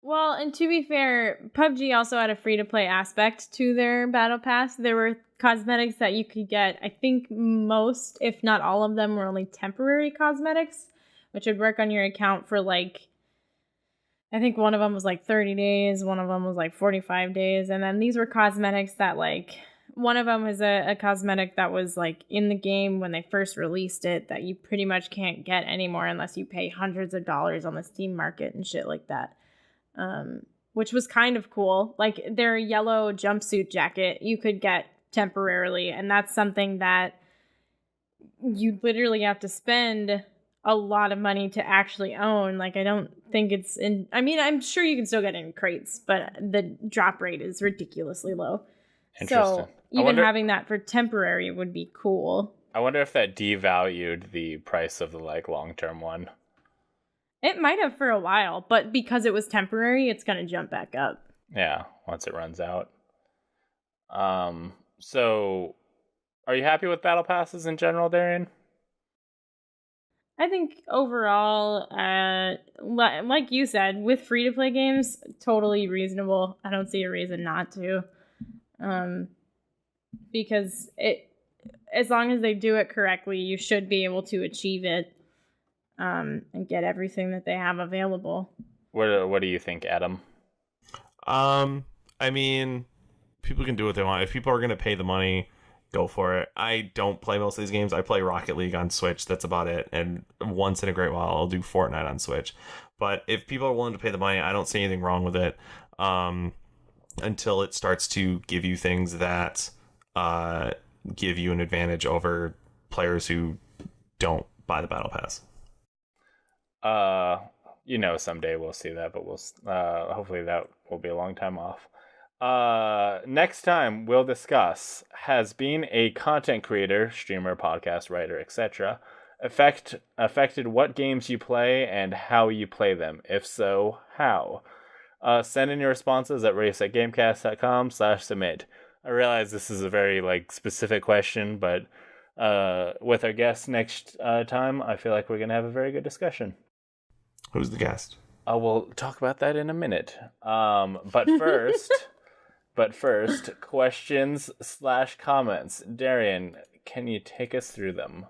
[SPEAKER 5] Well, and to be fair, PUBG also had a free-to-play aspect to their Battle Pass. There were cosmetics that you could get. I think most, if not all of them, were only temporary cosmetics, which would work on your account for, like... I think one of them was, like, 30 days. One of them was, like, 45 days. And then these were cosmetics that, like... One of them was a cosmetic that was, like, in the game when they first released it that you pretty much can't get anymore unless you pay hundreds of dollars on the Steam market and shit like that. Which was kind of cool. Like, their yellow jumpsuit jacket you could get temporarily, and that's something that you literally have to spend a lot of money to actually own. Like, I don't think it's in... I mean, I'm sure you can still get it in crates, but the drop rate is ridiculously low.
[SPEAKER 4] Interesting.
[SPEAKER 5] So even having that for temporary would be cool.
[SPEAKER 4] I wonder if that devalued the price of the, like, long-term one.
[SPEAKER 5] It might have for a while, but because it was temporary, it's going to jump back up.
[SPEAKER 4] Yeah, once it runs out. So, are you happy with battle passes in general, Darian?
[SPEAKER 5] I think overall, like you said, with free-to-play games, totally reasonable. I don't see a reason not to. Because as long as they do it correctly, you should be able to achieve it, and get everything that they have available.
[SPEAKER 4] What do you think, Adam?
[SPEAKER 6] I mean, people can do what they want. If people are going to pay the money, go for it. I don't play most of these games. I play Rocket League on Switch. That's about it. And once in a great while, I'll do Fortnite on Switch. But if people are willing to pay the money, I don't see anything wrong with it. Until it starts to give you things that give you an advantage over players who don't buy the battle pass.
[SPEAKER 4] Someday we'll see that, but we'll hopefully that will be a long time off. Next time we'll discuss, has being a content creator, streamer, podcast writer, etc. affected what games you play and how you play them? If so, how? Send in your responses at race@gamecast.com/submit. I realize this is a very, like, specific question, but with our guest next time, I feel like we're going to have a very good discussion.
[SPEAKER 6] Who's the guest?
[SPEAKER 4] We'll talk about that in a minute. But first, questions/comments. Darian, can you take us through them?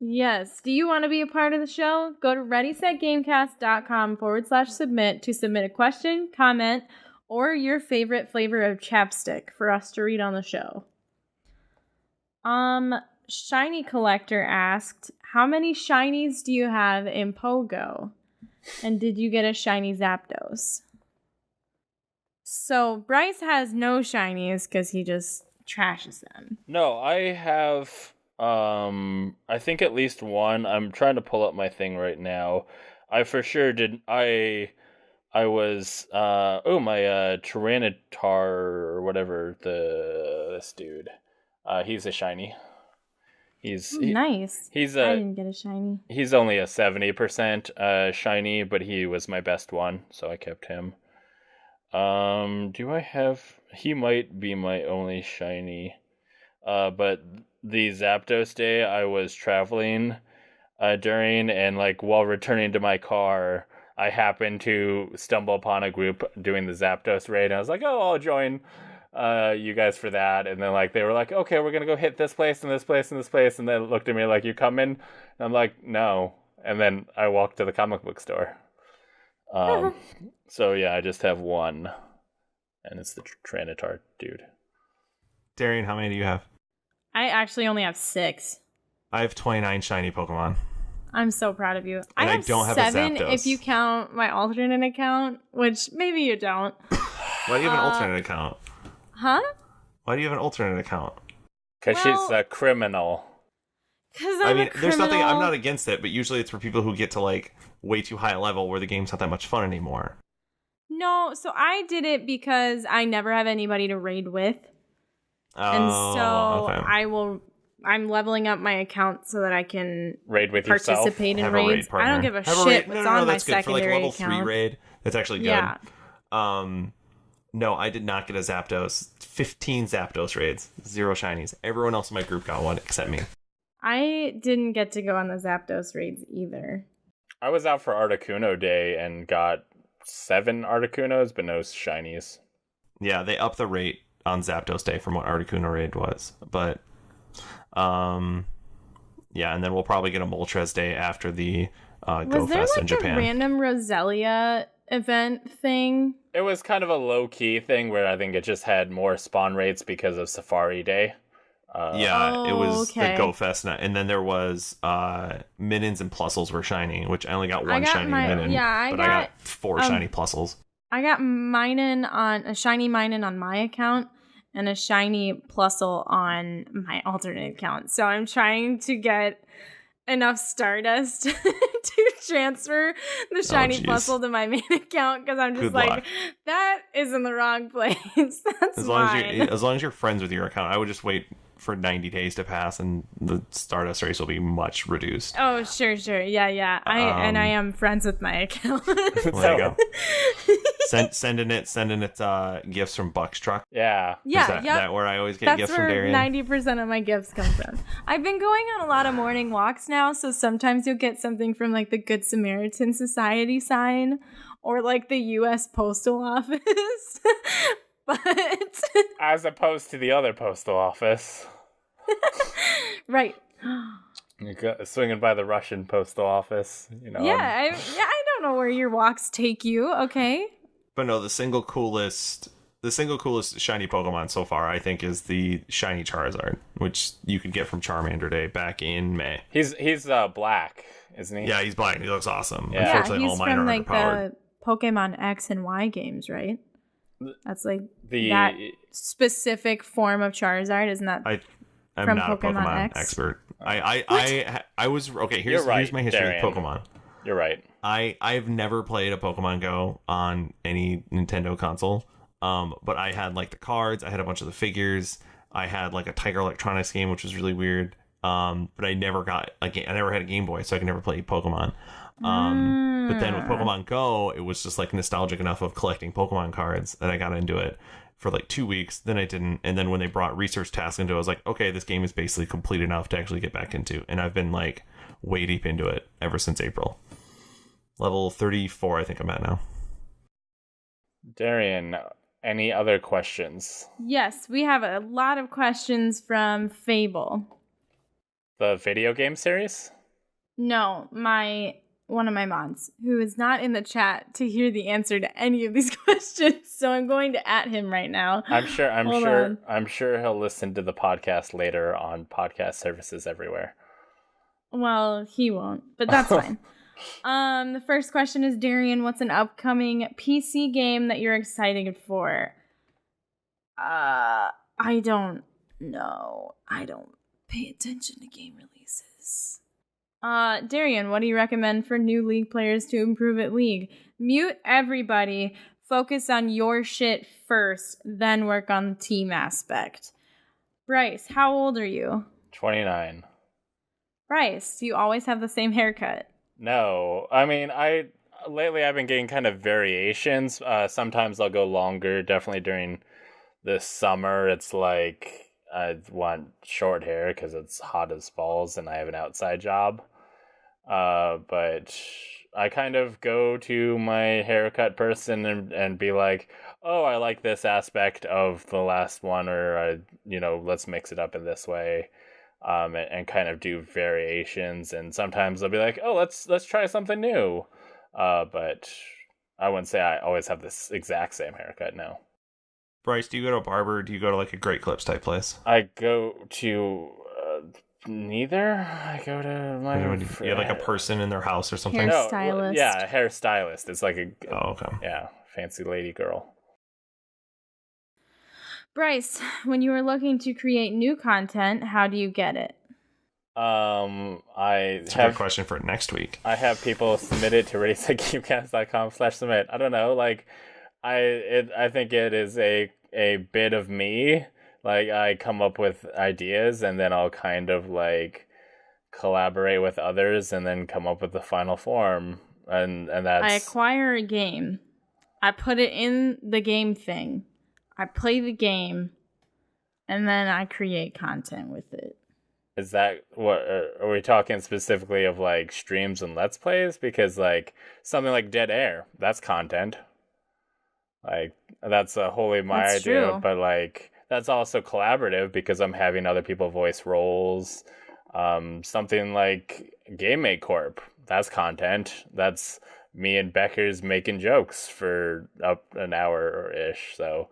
[SPEAKER 5] Yes. Do you want to be a part of the show? Go to readysetgamecast.com/submit to submit a question, comment, or your favorite flavor of chapstick for us to read on the show. Shiny Collector asked, how many shinies do you have in Pogo? And did you get a shiny Zapdos? So Bryce has no shinies because he just trashes them.
[SPEAKER 4] No, I have... I think at least one. I'm trying to pull up my thing right now. I for sure did. I was my Tyranitar or whatever. This dude. He's a shiny.
[SPEAKER 5] Nice.
[SPEAKER 4] I
[SPEAKER 5] didn't get a shiny.
[SPEAKER 4] He's only a 70% shiny, but he was my best one, so I kept him. Do I have? He might be my only shiny. But the Zapdos day I was traveling during, and, like, while returning to my car, I happened to stumble upon a group doing the Zapdos raid, and I was like, oh, I'll join you guys for that. And then like they were like, okay, we're gonna go hit this place and this place and this place, and they looked at me like, you coming? And I'm like, no. And then I walked to the comic book store. So yeah, I just have one, and it's the Tranitar dude.
[SPEAKER 6] Darian, how many do you have?
[SPEAKER 5] I actually only have 6.
[SPEAKER 6] I have 29 shiny Pokemon.
[SPEAKER 5] I'm so proud of you.
[SPEAKER 6] And I don't have
[SPEAKER 5] 7
[SPEAKER 6] a Zapdos.
[SPEAKER 5] if you count my alternate account, which maybe you don't.
[SPEAKER 6] Why do you have an alternate account?
[SPEAKER 5] Huh?
[SPEAKER 6] Why do you have an alternate account?
[SPEAKER 4] Because she's a criminal.
[SPEAKER 5] Because
[SPEAKER 6] I mean, there's nothing. I'm not against it, but usually it's for people who get to like way too high a level where the game's not that much fun anymore.
[SPEAKER 5] No, so I did it because I never have anybody to raid with. And so
[SPEAKER 6] okay.
[SPEAKER 5] I'm leveling up my account so that I can
[SPEAKER 4] raid with yourself.
[SPEAKER 5] Participate in
[SPEAKER 6] Have
[SPEAKER 5] raids.
[SPEAKER 6] a raid
[SPEAKER 5] I don't give a
[SPEAKER 6] Have
[SPEAKER 5] shit what's on my
[SPEAKER 6] that's good. For like
[SPEAKER 5] secondary
[SPEAKER 6] level
[SPEAKER 5] account.
[SPEAKER 6] 3 raid, that's actually good.
[SPEAKER 5] Yeah.
[SPEAKER 6] No, I did not get a Zapdos. 15 Zapdos raids, 0 shinies. Everyone else in my group got one except me.
[SPEAKER 5] I didn't get to go on the Zapdos raids either.
[SPEAKER 4] I was out for Articuno Day and got 7 Articunos, but no shinies.
[SPEAKER 6] Yeah, they upped the rate on Zapdos Day from what Articuno raid was, but yeah, and then we'll probably get a Moltres Day after the Go Fest in Japan.
[SPEAKER 5] Was there like a random Roselia event thing?
[SPEAKER 4] It was kind of a low-key thing where I think it just had more spawn rates because of Safari Day.
[SPEAKER 6] It was the Go Fest, and then there was Minins and Plusles were shining, which I only got one shiny Minin, I got 4 shiny Plusles.
[SPEAKER 5] I got a shiny Minin on my account and a shiny Plusle on my alternate account. So I'm trying to get enough Stardust to transfer the shiny Plusle to my main account because I'm just that is in the wrong place. That's mine.
[SPEAKER 6] As long as you're friends with your account, I would just wait for 90 days to pass and the Stardust race will be much reduced.
[SPEAKER 5] Oh, sure. Yeah. I am friends with my account.
[SPEAKER 6] There you go. Sending it gifts from Buck's truck.
[SPEAKER 4] Yeah.
[SPEAKER 6] That where I always get gifts from Darian?
[SPEAKER 5] That's where 90% of my gifts come from. I've been going on a lot of morning walks now, so sometimes you'll get something from like the Good Samaritan Society sign or like the U.S. Postal Office. But
[SPEAKER 4] as opposed to the other postal office.
[SPEAKER 5] Right.
[SPEAKER 4] Swinging by the Russian postal office, you know.
[SPEAKER 5] I don't know where your walks take you, okay?
[SPEAKER 6] But no, the single coolest shiny Pokemon so far, I think, is the shiny Charizard, which you could get from Charmander Day back in May.
[SPEAKER 4] He's black, isn't he?
[SPEAKER 6] Yeah, he's black. He looks awesome.
[SPEAKER 4] Yeah.
[SPEAKER 6] Unfortunately,
[SPEAKER 5] he's
[SPEAKER 6] all mine
[SPEAKER 5] from
[SPEAKER 6] are
[SPEAKER 5] like
[SPEAKER 6] underpowered.
[SPEAKER 5] the Pokemon X and Y games, right? That's like
[SPEAKER 6] the
[SPEAKER 5] that specific form of Charizard, isn't that?
[SPEAKER 6] I'm
[SPEAKER 5] from
[SPEAKER 6] not
[SPEAKER 5] Pokemon
[SPEAKER 6] a Pokemon
[SPEAKER 5] X?
[SPEAKER 6] Expert. I was okay. Here's my history
[SPEAKER 4] Darian.
[SPEAKER 6] with Pokemon.
[SPEAKER 4] You're right.
[SPEAKER 6] I've never played a Pokemon Go on any Nintendo console. But I had like the cards. I had a bunch of the figures. I had like a Tiger Electronics game, which was really weird. But I never got I never had a Game Boy, so I could never play Pokemon. But then with Pokemon Go, it was just like nostalgic enough of collecting Pokemon cards that I got into it for like 2 weeks. Then I didn't. And then when they brought research tasks into it, I was like, okay, this game is basically complete enough to actually get back into. And I've been like way deep into it ever since April. Level 34, I think I'm at now.
[SPEAKER 4] Darian, any other questions?
[SPEAKER 5] Yes, we have a lot of questions from Fable.
[SPEAKER 4] The video game series?
[SPEAKER 5] No, one of my mods, who is not in the chat to hear the answer to any of these questions. So I'm going to at him right now.
[SPEAKER 4] I'm sure he'll listen to the podcast later on podcast services everywhere.
[SPEAKER 5] Well, he won't, but that's fine. The first question is, Darian, what's an upcoming PC game that you're excited for? I don't know. I don't pay attention to game releases. Darian, what do you recommend for new League players to improve at League? Mute everybody. Focus on your shit first, then work on the team aspect. Bryce, how old are you?
[SPEAKER 4] 29.
[SPEAKER 5] Bryce, do you always have the same haircut?
[SPEAKER 4] No. I mean, lately I've been getting kind of variations. Sometimes I'll go longer. Definitely during the summer, it's like I want short hair because it's hot as balls and I have an outside job. But I kind of go to my haircut person and be like, oh, I like this aspect of the last one, or let's mix it up in this way, and kind of do variations. And sometimes they'll be like, oh, let's try something new. But I wouldn't say I always have this exact same haircut. No.
[SPEAKER 6] Bryce, do you go to a barber? Or do you go to like a Great Clips type place?
[SPEAKER 4] I go to neither. I go to my.
[SPEAKER 6] You have like a person in their house or something.
[SPEAKER 5] Hairstylist.
[SPEAKER 4] Yeah, a hairstylist. It's like a.
[SPEAKER 6] Oh, okay.
[SPEAKER 4] Yeah, fancy lady girl.
[SPEAKER 5] Bryce, when you are looking to create new content, how do you get it?
[SPEAKER 6] It's a good question for next week.
[SPEAKER 4] I have people submit it to release@gamecast.com/submit. I don't know, like I think it is a bit of me. Like I come up with ideas and then I'll kind of like collaborate with others and then come up with the final form. And that's
[SPEAKER 5] I acquire a game. I put it in the game thing. I play the game and then I create content with it.
[SPEAKER 4] Is that what are we talking specifically of, like streams and let's plays? Because like something like Dead Air, that's content. Like that's wholly my
[SPEAKER 5] That's
[SPEAKER 4] idea,
[SPEAKER 5] true.
[SPEAKER 4] but like that's also collaborative because I'm having other people voice roles. Something like Game Make Corp, that's content. That's me and Becker's making jokes for up an hour ish. So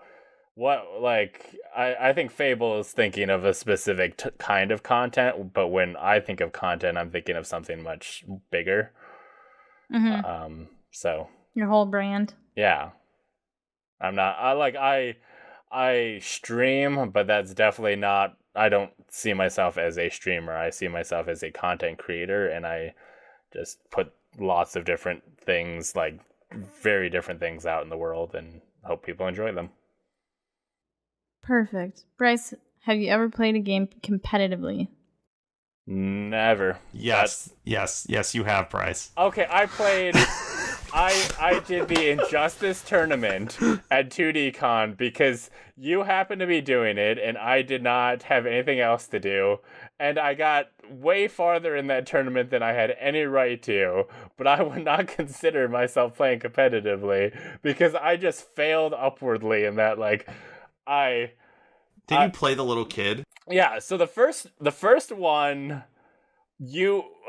[SPEAKER 4] I think Fable is thinking of a specific kind of content, but when I think of content, I'm thinking of something much bigger.
[SPEAKER 5] Mm-hmm.
[SPEAKER 4] So
[SPEAKER 5] Your whole brand.
[SPEAKER 4] yeah, I stream, but that's definitely not. I don't see myself as a streamer. I see myself as a content creator, and I just put lots of different things, like very different things, out in the world, and hope people enjoy them.
[SPEAKER 5] Perfect. Bryce, have you ever played a game competitively?
[SPEAKER 4] Never.
[SPEAKER 6] Yes, you have, Bryce.
[SPEAKER 4] Okay, I played. I did the Injustice tournament at 2DCon because you happened to be doing it and I did not have anything else to do. And I got way farther in that tournament than I had any right to. But I would not consider myself playing competitively because I just failed upwardly in that, like,
[SPEAKER 6] Did you play the little kid?
[SPEAKER 4] Yeah, so the first one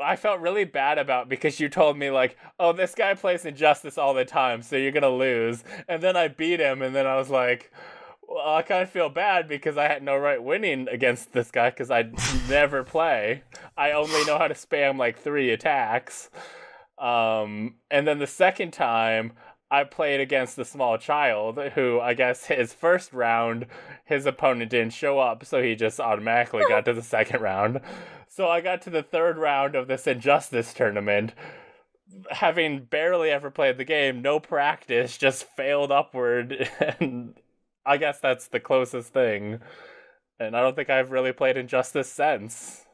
[SPEAKER 4] I felt really bad about because you told me like, oh, this guy plays Injustice all the time, so you're gonna lose. And then I beat him, and then I was like, well, I kind of feel bad because I had no right winning against this guy because I never play. I only know how to spam like 3 attacks. And then the second time, I played against the small child who, I guess, his first round, his opponent didn't show up, so he just automatically got to the second round. So I got to the third round of this Injustice tournament, having barely ever played the game, no practice, just failed upward, and I guess that's the closest thing. And I don't think I've really played Injustice since.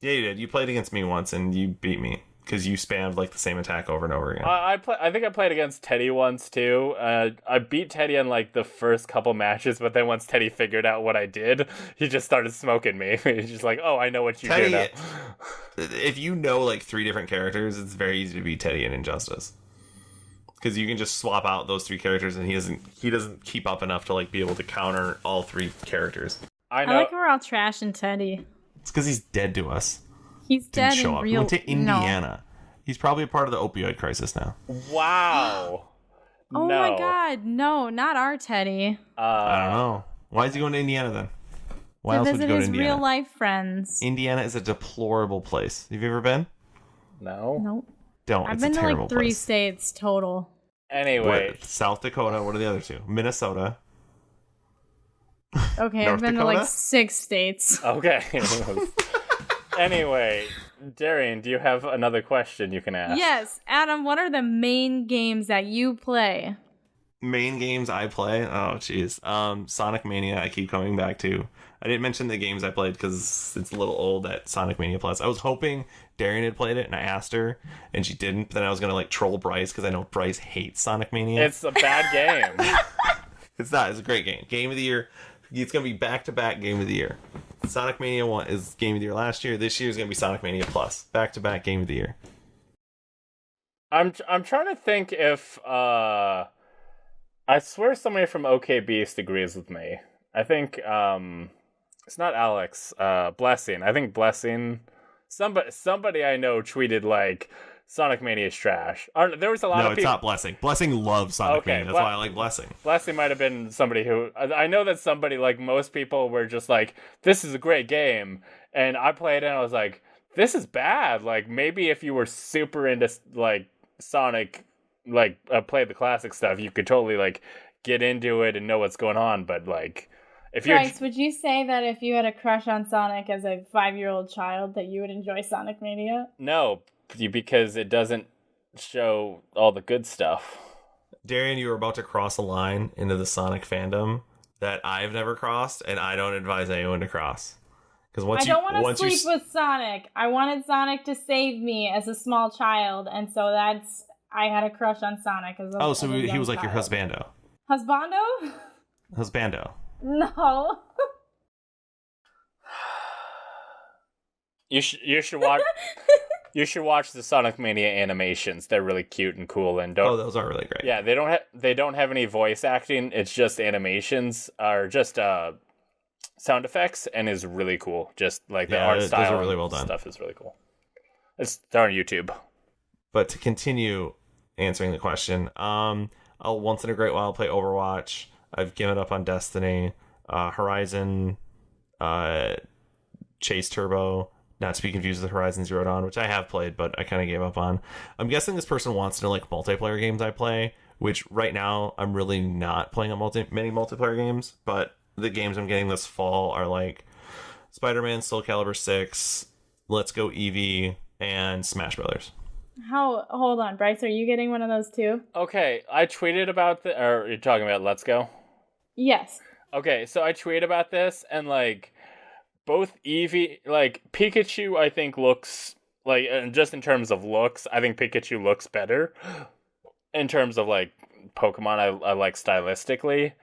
[SPEAKER 6] Yeah, you did. You played against me once, and you beat me. Because you spammed like the same attack over and over again.
[SPEAKER 4] I think I played against Teddy once too. I beat Teddy in like the first couple matches, but then once Teddy figured out what I did, he just started smoking me. He's just like, "Oh, I know what you do now."
[SPEAKER 6] If you know like 3 different characters, it's very easy to beat Teddy in Injustice. Because you can just swap out those 3 characters, and he doesn't keep up enough to like be able to counter all 3 characters.
[SPEAKER 4] I know.
[SPEAKER 5] I like we're all trashing Teddy.
[SPEAKER 6] It's because he's dead to us.
[SPEAKER 5] He's dead
[SPEAKER 6] Didn't show
[SPEAKER 5] in
[SPEAKER 6] up.
[SPEAKER 5] real.
[SPEAKER 6] He went to Indiana.
[SPEAKER 5] No.
[SPEAKER 6] He's probably a part of the opioid crisis now.
[SPEAKER 4] Wow.
[SPEAKER 5] Oh
[SPEAKER 4] No.
[SPEAKER 5] my God! No, not our Teddy.
[SPEAKER 6] I don't know. Why is he going to Indiana then? Why
[SPEAKER 5] To
[SPEAKER 6] else would
[SPEAKER 5] visit
[SPEAKER 6] you go to
[SPEAKER 5] his
[SPEAKER 6] Indiana?
[SPEAKER 5] real life friends.
[SPEAKER 6] Indiana is a deplorable place. Have you ever been?
[SPEAKER 4] No.
[SPEAKER 5] Nope.
[SPEAKER 6] Don't.
[SPEAKER 5] I've
[SPEAKER 6] It's
[SPEAKER 5] been
[SPEAKER 6] a
[SPEAKER 5] to
[SPEAKER 6] terrible
[SPEAKER 5] like 3
[SPEAKER 6] place.
[SPEAKER 5] states total.
[SPEAKER 4] Anyway,
[SPEAKER 6] South Dakota. What are the other 2? Minnesota.
[SPEAKER 5] Okay,
[SPEAKER 6] North
[SPEAKER 5] I've been
[SPEAKER 6] Dakota?
[SPEAKER 5] to like 6 states.
[SPEAKER 4] okay. Anyway, Darian, do you have another question you can ask?
[SPEAKER 5] Yes, Adam. What are the main games that you play?
[SPEAKER 6] Main games I play? Oh, jeez. Sonic Mania I keep coming back to. I didn't mention the games I played because it's a little old at Sonic Mania Plus. I was hoping Darian had played it, and I asked her, and she didn't. But then I was going to like troll Bryce because I know Bryce hates Sonic Mania.
[SPEAKER 4] It's a bad game.
[SPEAKER 6] It's not. It's a great game. Game of the year. It's going to be back-to-back Game of the Year. Sonic Mania 1 is Game of the Year last year. This year is going to be Sonic Mania Plus. Back-to-back Game of the Year.
[SPEAKER 4] I'm trying to think if I swear somebody from OK Beast agrees with me. I think it's not Alex. Blessing. I think Blessing. Somebody I know tweeted like Sonic Mania is trash. There was a lot of people. No,
[SPEAKER 6] it's not Blessing. Blessing loves Sonic Mania. That's why I like Blessing.
[SPEAKER 4] Blessing might have been somebody who I know that somebody like most people were just like, this is a great game, and I played it and I was like, this is bad. Like maybe if you were super into like Sonic, like play the classic stuff, you could totally like get into it and know what's going on. But like, if you're
[SPEAKER 5] Bryce, would you say that if you had a crush on Sonic as a 5-year-old child, that you would enjoy Sonic Mania?
[SPEAKER 4] No, because it doesn't show all the good stuff.
[SPEAKER 6] Darian, you were about to cross a line into the Sonic fandom that I've never crossed, and I don't advise anyone to cross.
[SPEAKER 5] I don't want to sleep with Sonic. I wanted Sonic to save me as a small child, and so I had a crush on Sonic as a
[SPEAKER 6] so he was like your husbando.
[SPEAKER 5] Husbando?
[SPEAKER 6] Husbando.
[SPEAKER 5] No.
[SPEAKER 4] You should watch. You should watch the Sonic Mania animations. They're really cute and cool, and
[SPEAKER 6] those are really great.
[SPEAKER 4] Yeah, they don't have any voice acting. It's just animations or just sound effects, and is really cool. Just like the art style,
[SPEAKER 6] are really well done.
[SPEAKER 4] Stuff is really cool. They're on YouTube.
[SPEAKER 6] But to continue answering the question, I'll once in a great while play Overwatch. I've given up on Destiny, Horizon, Chase Turbo. Not to be confused with Horizon Zero Dawn, which I have played, but I kind of gave up on. I'm guessing this person wants to know like multiplayer games I play, which right now I'm really not playing many multiplayer games, but the games I'm getting this fall are like Spider-Man, Soul Calibur 6, Let's Go Eevee, and Smash Brothers.
[SPEAKER 5] Hold on, Bryce, are you getting one of those too?
[SPEAKER 4] Okay, I tweeted about or you're talking about Let's Go?
[SPEAKER 5] Yes.
[SPEAKER 4] Okay, so I tweeted about this, and like both Eevee, like Pikachu, I think looks like, just in terms of looks, I think Pikachu looks better. In terms of like Pokemon, I like stylistically,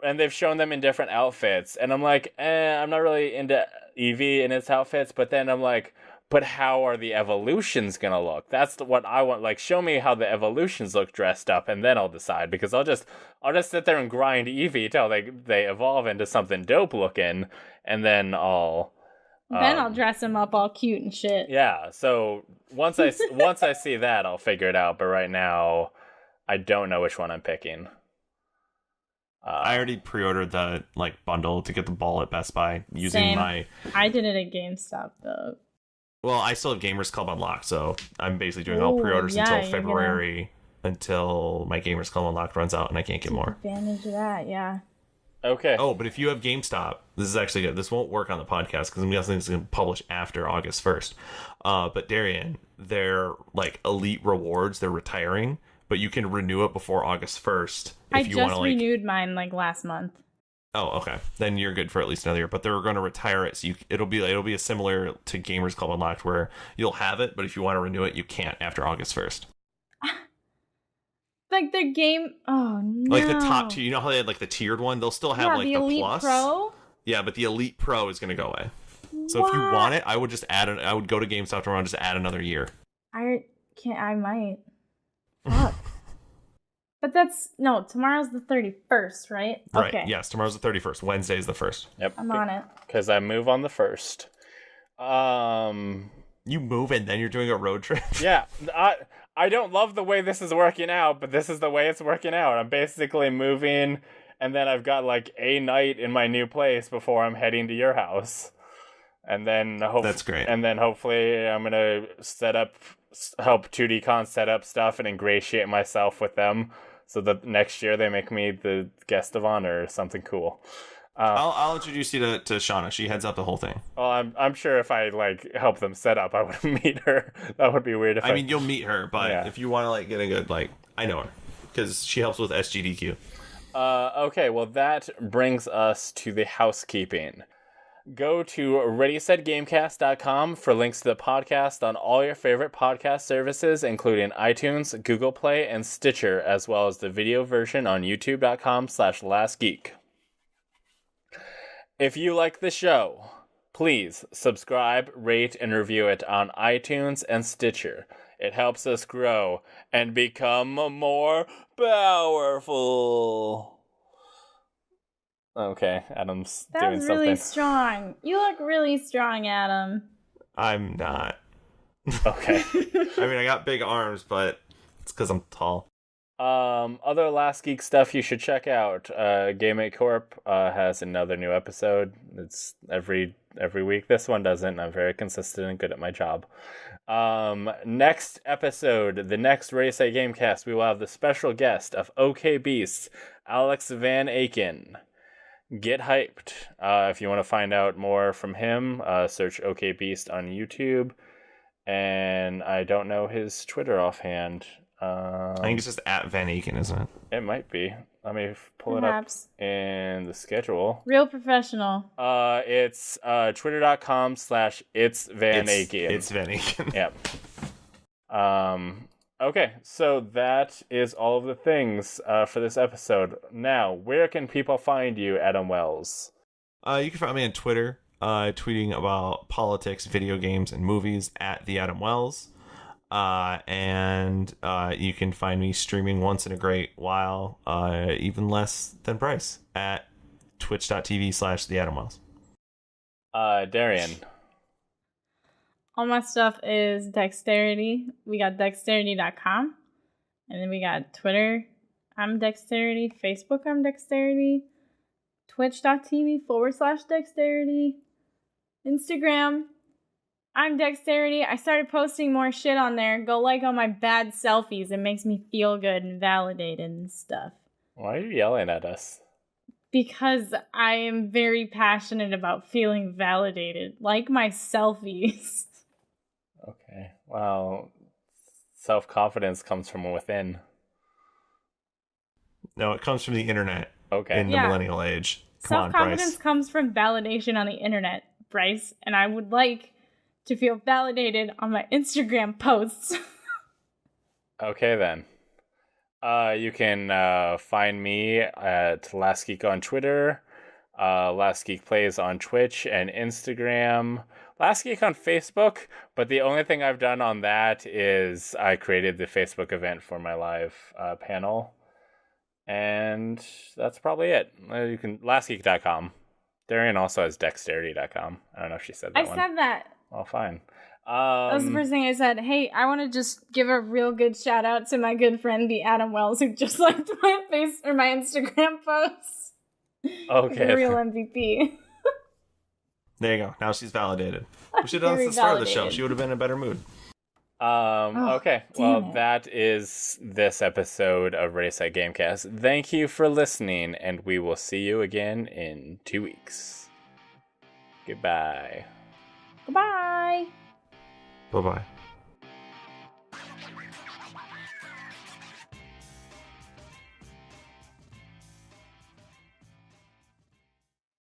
[SPEAKER 4] and they've shown them in different outfits, and I'm like, I'm not really into Eevee in its outfits, but then I'm like, but how are the evolutions gonna look? That's what I want. Like, show me how the evolutions look dressed up, and then I'll decide. Because I'll just sit there and grind Eevee till they evolve into something dope looking, and then I'll
[SPEAKER 5] dress him up all cute and shit.
[SPEAKER 4] Yeah. So once I see that, I'll figure it out. But right now, I don't know which one I'm picking.
[SPEAKER 6] I already pre-ordered the bundle to get the ball at Best Buy using my.
[SPEAKER 5] I did it at GameStop though.
[SPEAKER 6] Well, I still have Gamers Club unlocked, so I'm basically doing all pre-orders until February, until my Gamers Club unlocked runs out and I can't get more.
[SPEAKER 5] Advantage of that, yeah.
[SPEAKER 4] Okay.
[SPEAKER 6] Oh, but if you have GameStop, this is actually good. This won't work on the podcast because I'm guessing it's going to publish after August 1st. But Darian, their elite rewards, they're retiring, but you can renew it before August 1st.
[SPEAKER 5] I just renewed mine last month.
[SPEAKER 6] Oh, okay. Then you're good for at least another year. But they're going to retire it, so it'll be a similar to Gamers Club Unlocked, where you'll have it, but if you want to renew it, you can't after August 1st.
[SPEAKER 5] Their game. Oh no!
[SPEAKER 6] The top tier. You know how they had the tiered one? They'll still have
[SPEAKER 5] the Elite
[SPEAKER 6] Plus.
[SPEAKER 5] Pro.
[SPEAKER 6] Yeah, but the Elite Pro is going to go away. So if you want it, I would just add I would go to GameStop tomorrow and just add another year.
[SPEAKER 5] I can't. I might. Fuck. But tomorrow's the 31st, right?
[SPEAKER 6] Right,
[SPEAKER 5] okay.
[SPEAKER 6] Yes, tomorrow's the 31st. Wednesday's the 1st.
[SPEAKER 4] Yep.
[SPEAKER 5] I'm on it.
[SPEAKER 4] Because I move on the 1st.
[SPEAKER 6] You move and then you're doing a road trip?
[SPEAKER 4] Yeah. I don't love the way this is working out, but this is the way it's working out. I'm basically moving, and then I've got a night in my new place before I'm heading to your house. And then
[SPEAKER 6] That's great.
[SPEAKER 4] And then hopefully I'm going to help 2D-Con set up stuff and ingratiate myself with them. So that next year they make me the guest of honor or something cool.
[SPEAKER 6] I'll introduce you to Shauna. She heads up the whole thing.
[SPEAKER 4] Well, I'm sure if I help them set up, I would meet her. That would be weird. If
[SPEAKER 6] I mean, you'll meet her, but if you want to get a good I know her because she helps with SGDQ.
[SPEAKER 4] Okay, well that brings us to the housekeeping. Go to ReadySetGamecast.com for links to the podcast on all your favorite podcast services, including iTunes, Google Play, and Stitcher, as well as the video version on YouTube.com/LastGeek. If you like the show, please subscribe, rate, and review it on iTunes and Stitcher. It helps us grow and become more powerful. Okay, Adam's doing
[SPEAKER 5] That's
[SPEAKER 4] something.
[SPEAKER 5] really strong. You look really strong, Adam.
[SPEAKER 6] I'm not.
[SPEAKER 4] Okay.
[SPEAKER 6] I mean, I got big arms, but it's because I'm tall.
[SPEAKER 4] Other Last Geek stuff you should check out. Gamecast Corp has another new episode. It's every week. This one doesn't. I'm very consistent and good at my job. Next episode, the next Race at Gamecast, we will have the special guest of OK Beast, Alex Van Aken. Get hyped. If you want to find out more from him, search OK Beast on YouTube. And I don't know his Twitter offhand.
[SPEAKER 6] I think it's just at Van Aken, isn't it?
[SPEAKER 4] It might be. Let me pull
[SPEAKER 5] Perhaps.
[SPEAKER 4] it up in the schedule.
[SPEAKER 5] Real professional.
[SPEAKER 4] It's twitter.com/it's Van Aken.
[SPEAKER 6] It's Van Aken.
[SPEAKER 4] Yep. Okay, so that is all of the things for this episode. Now, where can people find you, Adam Wells?
[SPEAKER 6] You can find me on Twitter, tweeting about politics, video games, and movies at the Adam Wells. And you can find me streaming once in a great while, even less than Bryce, at twitch.tv/the Adam Wells.
[SPEAKER 4] Darian.
[SPEAKER 5] All my stuff is Dexterity. We got dexterity.com. And then we got Twitter, I'm Dexterity. Facebook, I'm Dexterity. Twitch.tv/Dexterity. Instagram, I'm Dexterity. I started posting more shit on there. Go like all my bad selfies. It makes me feel good and validated and stuff.
[SPEAKER 4] Why are you yelling at us?
[SPEAKER 5] Because I am very passionate about feeling validated. Like my selfies.
[SPEAKER 4] Okay. Well, self-confidence comes from within.
[SPEAKER 6] No, it comes from the internet.
[SPEAKER 4] Okay.
[SPEAKER 6] In the millennial age. Come on,
[SPEAKER 5] Self-confidence
[SPEAKER 6] Bryce.
[SPEAKER 5] comes from validation on the internet, Bryce. And I would like to feel validated on my Instagram posts.
[SPEAKER 4] Okay, then. You can find me at Last Geek on Twitter, Last Geek Plays on Twitch and Instagram, Last Geek on Facebook, but the only thing I've done on that is I created the Facebook event for my live panel, and that's probably it. You can lastgeek.com. Darian also has dexterity.com. I don't know if she said that one.
[SPEAKER 5] I said that.
[SPEAKER 4] Well, fine.
[SPEAKER 5] That was the first thing I said. Hey, I want to just give a real good shout out to my good friend, the Adam Wells, who just liked my my Instagram posts.
[SPEAKER 4] Okay.
[SPEAKER 5] Real MVP.
[SPEAKER 6] There you go. Now she's validated. We should have done this at the start of the show. She would have been in a better mood.
[SPEAKER 4] Okay. Well, that is this episode of Race at Gamecast. Thank you for listening, and we will see you again in 2 weeks. Goodbye.
[SPEAKER 5] Goodbye.
[SPEAKER 6] Bye-bye.